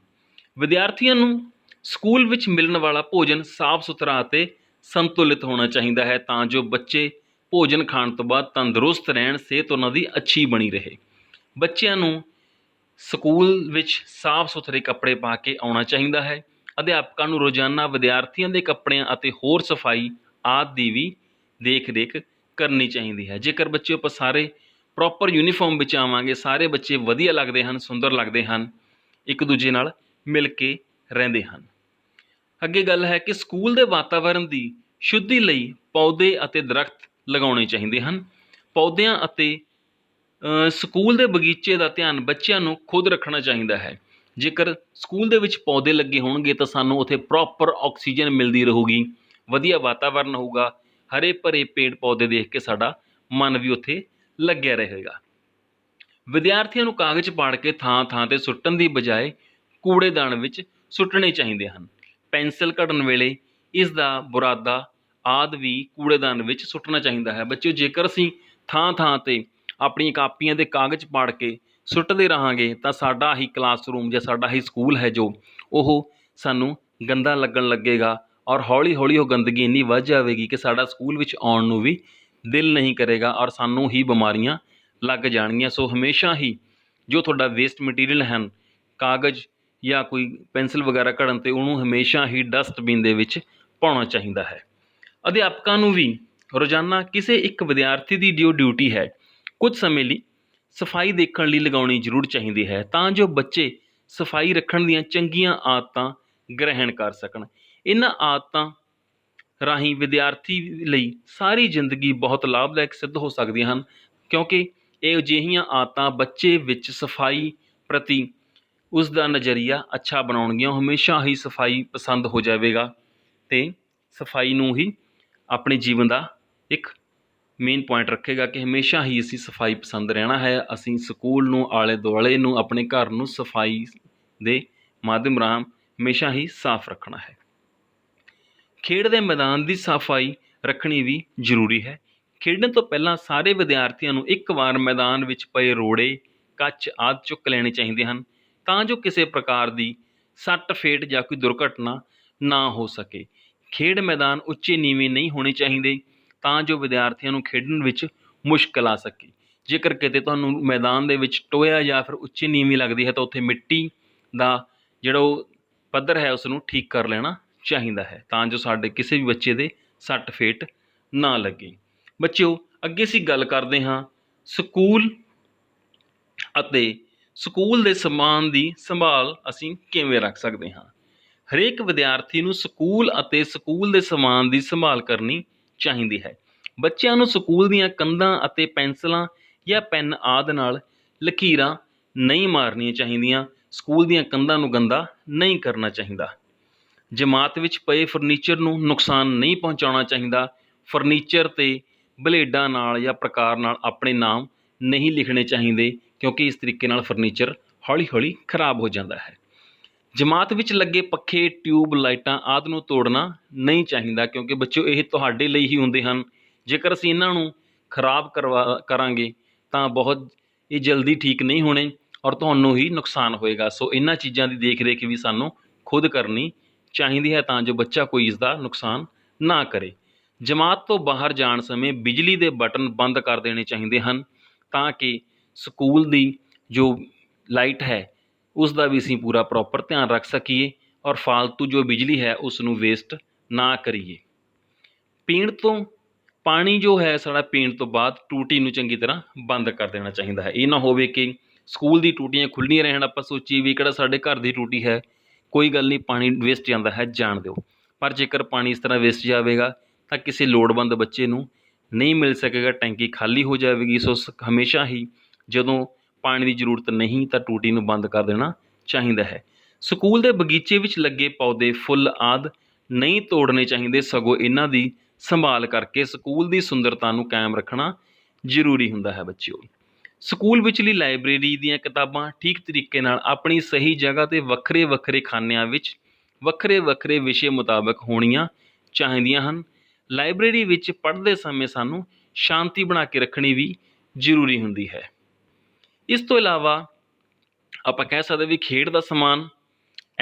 ਵਿਦਿਆਰਥੀਆਂ ਨੂੰ ਸਕੂਲ ਵਿੱਚ ਮਿਲਣ ਵਾਲਾ ਭੋਜਨ ਸਾਫ਼ ਸੁਥਰਾ ਅਤੇ ਸੰਤੁਲਿਤ ਹੋਣਾ ਚਾਹੀਦਾ ਹੈ, ਤਾਂ ਜੋ ਬੱਚੇ ਭੋਜਨ ਖਾਣ ਤੋਂ ਬਾਅਦ ਤੰਦਰੁਸਤ ਰਹਿਣ, ਸਿਹਤ ਉਹਨਾਂ ਦੀ ਅੱਛੀ ਬਣੀ ਰਹੇ। ਬੱਚਿਆਂ ਨੂੰ ਸਕੂਲ ਵਿੱਚ ਸਾਫ਼ ਸੁਥਰੇ ਕੱਪੜੇ ਪਾ ਕੇ ਆਉਣਾ ਚਾਹੀਦਾ ਹੈ। ਅਧਿਆਪਕਾਂ ਨੂੰ ਰੋਜ਼ਾਨਾ ਵਿਦਿਆਰਥੀਆਂ ਦੇ ਕੱਪੜਿਆਂ ਅਤੇ ਹੋਰ ਸਫਾਈ ਆਦਿ ਦੀ ਵੀ ਦੇਖ ਰੇਖ ਕਰਨੀ ਚਾਹੀਦੀ ਹੈ। ਜੇਕਰ ਬੱਚੇ ਆਪਾਂ ਸਾਰੇ ਪ੍ਰੋਪਰ ਯੂਨੀਫਾਰਮ ਵਿੱਚ ਆਵਾਂਗੇ, ਸਾਰੇ ਬੱਚੇ ਵਧੀਆ ਲੱਗਦੇ ਹਨ, ਸੁੰਦਰ ਲੱਗਦੇ ਹਨ, ਇੱਕ ਦੂਜੇ ਨਾਲ ਮਿਲ ਕੇ ਰਹਿੰਦੇ ਹਨ। ਅੱਗੇ ਗੱਲ ਹੈ ਕਿ ਸਕੂਲ ਦੇ ਵਾਤਾਵਰਣ ਦੀ ਸ਼ੁੱਧੀ ਲਈ ਪੌਦੇ ਅਤੇ ਦਰਖਤ ਲਗਾਉਣੇ ਚਾਹੀਦੇ ਹਨ। ਪੌਦਿਆਂ ਅਤੇ ਸਕੂਲ ਦੇ ਬਗੀਚੇ ਦਾ ਧਿਆਨ ਬੱਚਿਆਂ ਨੂੰ ਖੁਦ ਰੱਖਣਾ ਚਾਹੀਦਾ ਹੈ। ਜੇਕਰ ਸਕੂਲ ਦੇ ਵਿੱਚ ਪੌਦੇ ਲੱਗੇ ਹੋਣਗੇ ਤਾਂ ਸਾਨੂੰ ਉੱਥੇ ਪ੍ਰੋਪਰ ਆਕਸੀਜਨ ਮਿਲਦੀ ਰਹੂਗੀ, ਵਧੀਆ ਵਾਤਾਵਰਨ ਹੋਊਗਾ, ਹਰੇ ਭਰੇ ਪੇੜ ਪੌਦੇ ਦੇਖ ਕੇ ਸਾਡਾ ਮਨ ਵੀ ਉੱਥੇ ਲੱਗਿਆ ਰਹੇਗਾ। ਵਿਦਿਆਰਥੀਆਂ ਨੂੰ ਕਾਗਜ਼ ਪਾੜ ਕੇ ਥਾਂ ਥਾਂ 'ਤੇ ਸੁੱਟਣ ਦੀ ਬਜਾਏ ਕੂੜੇਦਾਨ ਵਿੱਚ ਸੁੱਟਣੇ ਚਾਹੀਦੇ ਹਨ। ਪੈਨਸਿਲ ਘੜਨ ਵੇਲੇ ਇਸ ਦਾ ਬੁਰਾਦਾ ਆਦਿ ਵੀ ਕੂੜੇਦਾਨ ਵਿੱਚ ਸੁੱਟਣਾ ਚਾਹੀਦਾ ਹੈ। ਬੱਚਿਓ, ਜੇਕਰ ਅਸੀਂ ਥਾਂ ਥਾਂ 'ਤੇ ਆਪਣੀਆਂ ਕਾਪੀਆਂ ਦੇ ਕਾਗਜ਼ ਪਾੜ ਕੇ ਸੁੱਟਦੇ ਰਹਾਂਗੇ ਤਾਂ ਸਾਡਾ ਹੀ ਕਲਾਸਰੂਮ ਜਾਂ ਸਾਡਾ ਹੀ ਸਕੂਲ ਹੈ ਜੋ ਉਹ ਸਾਨੂੰ ਗੰਦਾ ਲੱਗਣ ਲੱਗੇਗਾ, ਔਰ ਹੌਲੀ ਹੌਲੀ ਉਹ ਗੰਦਗੀ ਇੰਨੀ ਵੱਧ ਜਾਵੇਗੀ ਕਿ ਸਾਡਾ ਸਕੂਲ ਵਿੱਚ ਆਉਣ ਨੂੰ ਵੀ ਦਿਲ ਨਹੀਂ ਕਰੇਗਾ, ਔਰ ਸਾਨੂੰ ਹੀ ਬਿਮਾਰੀਆਂ ਲੱਗ ਜਾਣਗੀਆਂ। ਸੋ ਹਮੇਸ਼ਾ ਹੀ ਜੋ ਤੁਹਾਡਾ ਵੇਸਟ ਮਟੀਰੀਅਲ ਹਨ, ਕਾਗਜ਼ ਜਾਂ ਕੋਈ ਪੈਨਸਿਲ ਵਗੈਰਾ ਘੜਨ 'ਤੇ, ਉਹਨੂੰ ਹਮੇਸ਼ਾ ਹੀ ਡਸਟਬਿਨ ਦੇ ਵਿੱਚ ਪਾਉਣਾ ਚਾਹੀਦਾ ਹੈ। ਅਧਿਆਪਕਾਂ ਨੂੰ ਵੀ ਰੋਜ਼ਾਨਾ ਕਿਸੇ ਇੱਕ ਵਿਦਿਆਰਥੀ ਦੀ ਜੋ ਡਿਊਟੀ ਹੈ ਕੁਝ ਸਮੇਂ ਲਈ ਸਫਾਈ ਦੇਖਣ ਲਈ ਲਗਾਉਣੀ ਜ਼ਰੂਰ ਚਾਹੀਦੀ ਹੈ, ਤਾਂ ਜੋ ਬੱਚੇ ਸਫਾਈ ਰੱਖਣ ਦੀਆਂ ਚੰਗੀਆਂ ਆਦਤਾਂ ਗ੍ਰਹਿਣ ਕਰ ਸਕਣ। ਇਹਨਾਂ ਆਦਤਾਂ ਰਾਹੀਂ ਵਿਦਿਆਰਥੀ ਲਈ ਸਾਰੀ ਜ਼ਿੰਦਗੀ ਬਹੁਤ ਲਾਭਦਾਇਕ ਸਿੱਧ ਹੋ ਸਕਦੀਆਂ ਹਨ, ਕਿਉਂਕਿ ਇਹ ਅਜਿਹੀਆਂ ਆਦਤਾਂ ਬੱਚੇ ਵਿੱਚ ਸਫਾਈ ਪ੍ਰਤੀ ਉਸ ਦਾ ਨਜ਼ਰੀਆ ਅੱਛਾ ਬਣਾਉਣਗੀਆਂ। ਹਮੇਸ਼ਾ ਹੀ ਸਫਾਈ ਪਸੰਦ ਹੋ ਜਾਵੇਗਾ ਅਤੇ ਸਫਾਈ ਨੂੰ ਹੀ ਆਪਣੇ ਜੀਵਨ ਦਾ ਇੱਕ ਮੇਨ ਪੁਆਇੰਟ ਰੱਖੇਗਾ ਕਿ ਹਮੇਸ਼ਾ ਹੀ ਅਸੀਂ ਸਫਾਈ ਪਸੰਦ ਰਹਿਣਾ ਹੈ। ਅਸੀਂ ਸਕੂਲ ਨੂੰ, ਆਲੇ ਦੁਆਲੇ ਨੂੰ, ਆਪਣੇ ਘਰ ਨੂੰ ਸਫਾਈ ਦੇ ਮਾਧਿਅਮ ਰਾਹੀਂ ਹਮੇਸ਼ਾ ਹੀ ਸਾਫ਼ ਰੱਖਣਾ ਹੈ। ਖੇਡ ਦੇ ਮੈਦਾਨ ਦੀ ਸਫਾਈ ਰੱਖਣੀ ਵੀ ਜ਼ਰੂਰੀ ਹੈ। ਖੇਡਣ ਤੋਂ ਪਹਿਲਾਂ ਸਾਰੇ ਵਿਦਿਆਰਥੀਆਂ ਨੂੰ ਇੱਕ ਵਾਰ ਮੈਦਾਨ ਵਿੱਚ ਪਏ ਰੋੜੇ, ਕੱਚ ਆਦਿ ਚੁੱਕ ਲੈਣੇ ਚਾਹੀਦੇ ਹਨ, ਤਾਂ ਜੋ ਕਿਸੇ ਪ੍ਰਕਾਰ ਦੀ ਸੱਟ ਫੇਟ ਜਾਂ ਕੋਈ ਦੁਰਘਟਨਾ ਨਾ ਹੋ ਸਕੇ। ਖੇਡ ਮੈਦਾਨ ਉੱਚੇ ਨੀਵੇਂ ਨਹੀਂ ਹੋਣੇ ਚਾਹੀਦੇ, ਤਾਂ ਜੋ ਵਿਦਿਆਰਥੀਆਂ ਨੂੰ ਖੇਡਣ ਵਿੱਚ ਮੁਸ਼ਕਲ ਆ ਸਕੇ। ਜੇਕਰ ਕਿਤੇ ਤੁਹਾਨੂੰ ਮੈਦਾਨ ਦੇ ਵਿੱਚ ਟੋਇਆ ਜਾਂ ਫਿਰ ਉੱਚੀ ਨੀਵੀਂ ਲੱਗਦੀ ਹੈ ਤਾਂ ਉੱਥੇ ਮਿੱਟੀ ਦਾ ਜਿਹੜਾ ਉਹ ਪੱਧਰ ਹੈ ਉਸ ਨੂੰ ਠੀਕ ਕਰ ਲੈਣਾ ਚਾਹੀਦਾ ਹੈ, ਤਾਂ ਜੋ ਸਾਡੇ ਕਿਸੇ ਵੀ ਬੱਚੇ ਦੇ ਸੱਟ ਫੇਟ ਨਾ ਲੱਗੇ। ਬੱਚਿਓ, ਅੱਗੇ ਅਸੀਂ ਗੱਲ ਕਰਦੇ ਹਾਂ ਸਕੂਲ ਅਤੇ ਸਕੂਲ ਦੇ ਸਮਾਨ ਦੀ ਸੰਭਾਲ ਅਸੀਂ ਕਿਵੇਂ ਰੱਖ ਸਕਦੇ ਹਾਂ। ਹਰੇਕ ਵਿਦਿਆਰਥੀ ਨੂੰ ਸਕੂਲ ਅਤੇ ਸਕੂਲ ਦੇ ਸਮਾਨ ਦੀ ਸੰਭਾਲ ਕਰਨੀ ਚਾਹੀਦੀ ਹੈ। ਬੱਚਿਆਂ ਨੂੰ ਸਕੂਲ ਦੀਆਂ ਕੰਧਾਂ ਅਤੇ ਪੈਨਸਿਲਾਂ ਜਾਂ ਪੈਨ ਆਦਿ ਨਾਲ ਲਕੀਰਾਂ ਨਹੀਂ ਮਾਰਨੀਆਂ ਚਾਹੀਦੀਆਂ। ਸਕੂਲ ਦੀਆਂ ਕੰਧਾਂ ਨੂੰ ਗੰਦਾ ਨਹੀਂ ਕਰਨਾ ਚਾਹੀਦਾ। ਜਮਾਤ ਵਿੱਚ ਪਏ ਫਰਨੀਚਰ ਨੂੰ ਨੁਕਸਾਨ ਨਹੀਂ ਪਹੁੰਚਾਉਣਾ ਚਾਹੀਦਾ। ਫਰਨੀਚਰ 'ਤੇ ਬਲੇਡਾਂ ਨਾਲ ਜਾਂ ਪ੍ਰਕਾਰ ਨਾਲ ਆਪਣੇ ਨਾਮ ਨਹੀਂ ਲਿਖਣੇ ਚਾਹੀਦੇ, ਕਿਉਂਕਿ ਇਸ ਤਰੀਕੇ ਨਾਲ ਫਰਨੀਚਰ ਹੌਲੀ ਹੌਲੀ ਖਰਾਬ ਹੋ ਜਾਂਦਾ ਹੈ। ਜਮਾਤ ਵਿੱਚ ਲੱਗੇ ਪੱਖੇ, ਟਿਊਬ ਲਾਈਟਾਂ ਆਦਿ ਨੂੰ ਤੋੜਨਾ ਨਹੀਂ ਚਾਹੀਦਾ, ਕਿਉਂਕਿ ਬੱਚਿਓ ਇਹ ਤੁਹਾਡੇ ਲਈ ਹੀ ਹੁੰਦੇ ਹਨ। ਜੇਕਰ ਅਸੀਂ ਇਹਨਾਂ ਨੂੰ ਖਰਾਬ ਕਰਾਂਗੇ ਤਾਂ ਇਹ ਜਲਦੀ ਠੀਕ ਨਹੀਂ ਹੋਣੇ ਔਰ ਤੁਹਾਨੂੰ ਹੀ ਨੁਕਸਾਨ ਹੋਏਗਾ। ਸੋ ਇਹਨਾਂ ਚੀਜ਼ਾਂ ਦੀ ਦੇਖ ਰੇਖ ਵੀ ਸਾਨੂੰ ਖੁਦ ਕਰਨੀ ਚਾਹੀਦੀ ਹੈ, ਤਾਂ ਜੋ ਬੱਚਾ ਕੋਈ ਇਸ ਦਾ ਨੁਕਸਾਨ ਨਾ ਕਰੇ। ਜਮਾਤ ਤੋਂ ਬਾਹਰ ਜਾਣ ਸਮੇਂ ਬਿਜਲੀ ਦੇ ਬਟਨ ਬੰਦ ਕਰ ਦੇਣੇ ਚਾਹੀਦੇ ਹਨ, ਤਾਂ ਕਿ ਸਕੂਲ ਦੀ ਜੋ ਲਾਈਟ ਹੈ ਉਸ ਦਾ ਵੀ ਅਸੀਂ ਪੂਰਾ ਪ੍ਰੋਪਰ ਧਿਆਨ ਰੱਖ ਸਕੀਏ ਔਰ ਫਾਲਤੂ ਜੋ ਬਿਜਲੀ ਹੈ ਉਸ ਨੂੰ ਵੇਸਟ ਨਾ ਕਰੀਏ। ਪੀਣ ਤੋਂ ਪਾਣੀ ਜੋ ਹੈ ਸਾਡਾ ਪੀਣ ਤੋਂ ਬਾਅਦ ਟੂਟੀ ਨੂੰ ਚੰਗੀ ਤਰ੍ਹਾਂ ਬੰਦ ਕਰ ਦੇਣਾ ਚਾਹੀਦਾ ਹੈ। ਇਹ ਨਾ ਹੋਵੇ ਕਿ ਸਕੂਲ ਦੀ ਟੂਟੀਆਂ ਖੁੱਲ੍ਹੀਆਂ ਰਹਿਣ, ਆਪਾਂ ਸੋਚੀਏ ਵੀ ਕਿਹੜਾ ਸਾਡੇ ਘਰ ਦੀ ਟੂਟੀ ਹੈ, ਕੋਈ ਗੱਲ ਨਹੀਂ, ਪਾਣੀ ਵੇਸਟ ਜਾਂਦਾ ਹੈ, ਜਾਣ ਦਿਓ। ਪਰ ਜੇਕਰ ਪਾਣੀ ਇਸ ਤਰ੍ਹਾਂ ਵੇਸਟ ਜਾਵੇਗਾ ਤਾਂ ਕਿਸੇ ਲੋੜਵੰਦ ਬੱਚੇ ਨੂੰ ਨਹੀਂ ਮਿਲ ਸਕੇਗਾ, ਟੈਂਕੀ ਖਾਲੀ ਹੋ ਜਾਵੇਗੀ। ਸੋ ਹਮੇਸ਼ਾ ਹੀ ਜਦੋਂ ਪਾਣੀ ਦੀ ਜ਼ਰੂਰਤ ਨਹੀਂ ਤਾਂ ਟੂਟੀ ਨੂੰ ਬੰਦ ਕਰ ਦੇਣਾ ਚਾਹੀਦਾ ਹੈ। ਸਕੂਲ ਦੇ ਬਗੀਚੇ ਵਿੱਚ ਲੱਗੇ ਪੌਦੇ, ਫੁੱਲ ਆਦਿ ਨਹੀਂ ਤੋੜਨੇ ਚਾਹੀਦੇ, ਸਗੋਂ ਇਹਨਾਂ ਦੀ ਸੰਭਾਲ ਕਰਕੇ ਸਕੂਲ ਦੀ ਸੁੰਦਰਤਾ ਨੂੰ ਕਾਇਮ ਰੱਖਣਾ ਜ਼ਰੂਰੀ ਹੁੰਦਾ ਹੈ। ਬੱਚਿਓ, ਸਕੂਲ ਵਿਚਲੀ ਲਾਇਬ੍ਰੇਰੀ ਦੀਆਂ ਕਿਤਾਬਾਂ ਠੀਕ ਤਰੀਕੇ ਨਾਲ ਆਪਣੀ ਸਹੀ ਜਗ੍ਹਾ 'ਤੇ ਵੱਖਰੇ ਵੱਖਰੇ ਖਾਨਿਆਂ ਵਿੱਚ ਵੱਖਰੇ ਵੱਖਰੇ ਵਿਸ਼ੇ ਮੁਤਾਬਕ ਹੋਣੀਆਂ ਚਾਹੀਦੀਆਂ ਹਨ। ਲਾਇਬ੍ਰੇਰੀ ਵਿੱਚ ਪੜ੍ਹਦੇ ਸਮੇਂ ਸਾਨੂੰ ਸ਼ਾਂਤੀ ਬਣਾ ਕੇ ਰੱਖਣੀ ਵੀ ਜ਼ਰੂਰੀ ਹੁੰਦੀ ਹੈ। ਇਸ ਤੋਂ ਇਲਾਵਾ ਆਪਾਂ ਕਹਿ ਸਕਦੇ ਵੀ ਖੇਡ ਦਾ ਸਮਾਨ,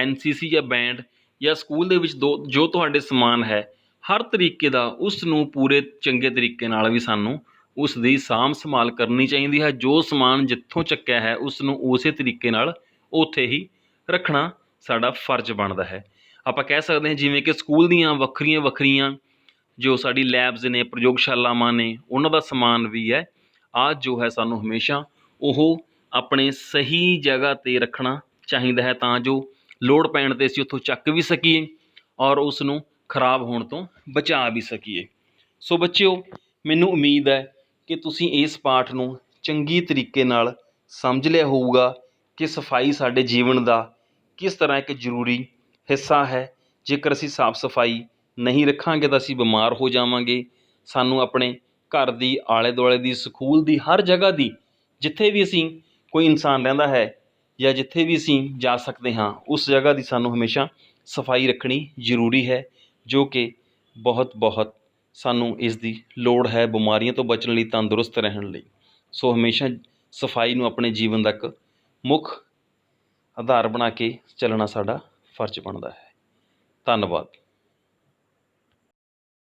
NCC ਜਾਂ ਬੈਂਡ ਜਾਂ ਸਕੂਲ ਦੇ ਵਿੱਚ ਜੋ ਤੁਹਾਡੇ ਸਮਾਨ ਹੈ, ਹਰ ਤਰੀਕੇ ਦਾ ਉਸ ਨੂੰ ਪੂਰੇ ਚੰਗੇ ਤਰੀਕੇ ਨਾਲ ਵੀ ਸਾਨੂੰ ਉਸ ਦੀ ਸਾਂਭ ਸੰਭਾਲ ਕਰਨੀ ਚਾਹੀਦੀ ਹੈ। ਜੋ ਸਮਾਨ ਜਿੱਥੋਂ ਚੱਕਿਆ ਹੈ ਉਸ ਨੂੰ ਉਸੇ ਤਰੀਕੇ ਨਾਲ ਉੱਥੇ ਹੀ ਰੱਖਣਾ ਸਾਡਾ ਫਰਜ਼ ਬਣਦਾ ਹੈ। ਆਪਾਂ ਕਹਿ ਸਕਦੇ ਹਾਂ ਜਿਵੇਂ ਕਿ ਸਕੂਲ ਦੀਆਂ ਵੱਖਰੀਆਂ ਵੱਖਰੀਆਂ ਜੋ ਸਾਡੀ ਲੈਬਸ ਨੇ, ਪ੍ਰਯੋਗਸ਼ਾਲਾਵਾਂ ਨੇ, ਉਹਨਾਂ ਦਾ ਸਮਾਨ ਵੀ ਹੈ, ਆਹ ਜੋ ਹੈ ਸਾਨੂੰ ਹਮੇਸ਼ਾ ਉਹ ਆਪਣੇ ਸਹੀ ਜਗ੍ਹਾ 'ਤੇ ਰੱਖਣਾ ਚਾਹੀਦਾ ਹੈ, ਤਾਂ ਜੋ ਲੋੜ ਪੈਣ 'ਤੇ ਅਸੀਂ ਉੱਥੋਂ ਚੱਕ ਵੀ ਸਕੀਏ ਔਰ ਉਸ ਨੂੰ ਖਰਾਬ ਹੋਣ ਤੋਂ ਬਚਾ ਵੀ ਸਕੀਏ। ਸੋ ਬੱਚਿਓ, ਮੈਨੂੰ ਉਮੀਦ ਹੈ ਕਿ ਤੁਸੀਂ ਇਸ ਪਾਠ ਨੂੰ ਚੰਗੀ ਤਰੀਕੇ ਨਾਲ ਸਮਝ ਲਿਆ ਹੋਊਗਾ ਕਿ ਸਫਾਈ ਸਾਡੇ ਜੀਵਨ ਦਾ ਕਿਸ ਤਰ੍ਹਾਂ ਇੱਕ ਜ਼ਰੂਰੀ ਹਿੱਸਾ ਹੈ। ਜੇਕਰ ਅਸੀਂ ਸਾਫ਼ ਸਫਾਈ ਨਹੀਂ ਰੱਖਾਂਗੇ ਤਾਂ ਅਸੀਂ ਬਿਮਾਰ ਹੋ ਜਾਵਾਂਗੇ। ਸਾਨੂੰ ਆਪਣੇ ਘਰ ਦੀ, ਆਲੇ ਦੁਆਲੇ ਦੀ, ਸਕੂਲ ਦੀ, ਹਰ ਜਗ੍ਹਾ ਦੀ, ਜਿੱਥੇ ਵੀ ਅਸੀਂ ਕੋਈ ਇਨਸਾਨ ਰਹਿੰਦਾ ਹੈ ਜਾਂ ਜਿੱਥੇ ਵੀ ਅਸੀਂ ਜਾ ਸਕਦੇ ਹਾਂ, ਉਸ ਜਗ੍ਹਾ ਦੀ ਸਾਨੂੰ ਹਮੇਸ਼ਾ ਸਫਾਈ ਰੱਖਣੀ ਜ਼ਰੂਰੀ ਹੈ, ਜੋ ਕਿ ਬਹੁਤ ਬਹੁਤ ਸਾਨੂੰ ਇਸ ਦੀ ਲੋੜ ਹੈ ਬਿਮਾਰੀਆਂ ਤੋਂ ਬਚਣ ਲਈ, ਤੰਦਰੁਸਤ ਰਹਿਣ ਲਈ। ਸੋ ਹਮੇਸ਼ਾ ਸਫਾਈ ਨੂੰ ਆਪਣੇ ਜੀਵਨ ਦਾ ਇੱਕ ਮੁੱਖ ਆਧਾਰ ਬਣਾ ਕੇ ਚੱਲਣਾ ਸਾਡਾ ਫਰਜ਼ ਬਣਦਾ ਹੈ। ਧੰਨਵਾਦ।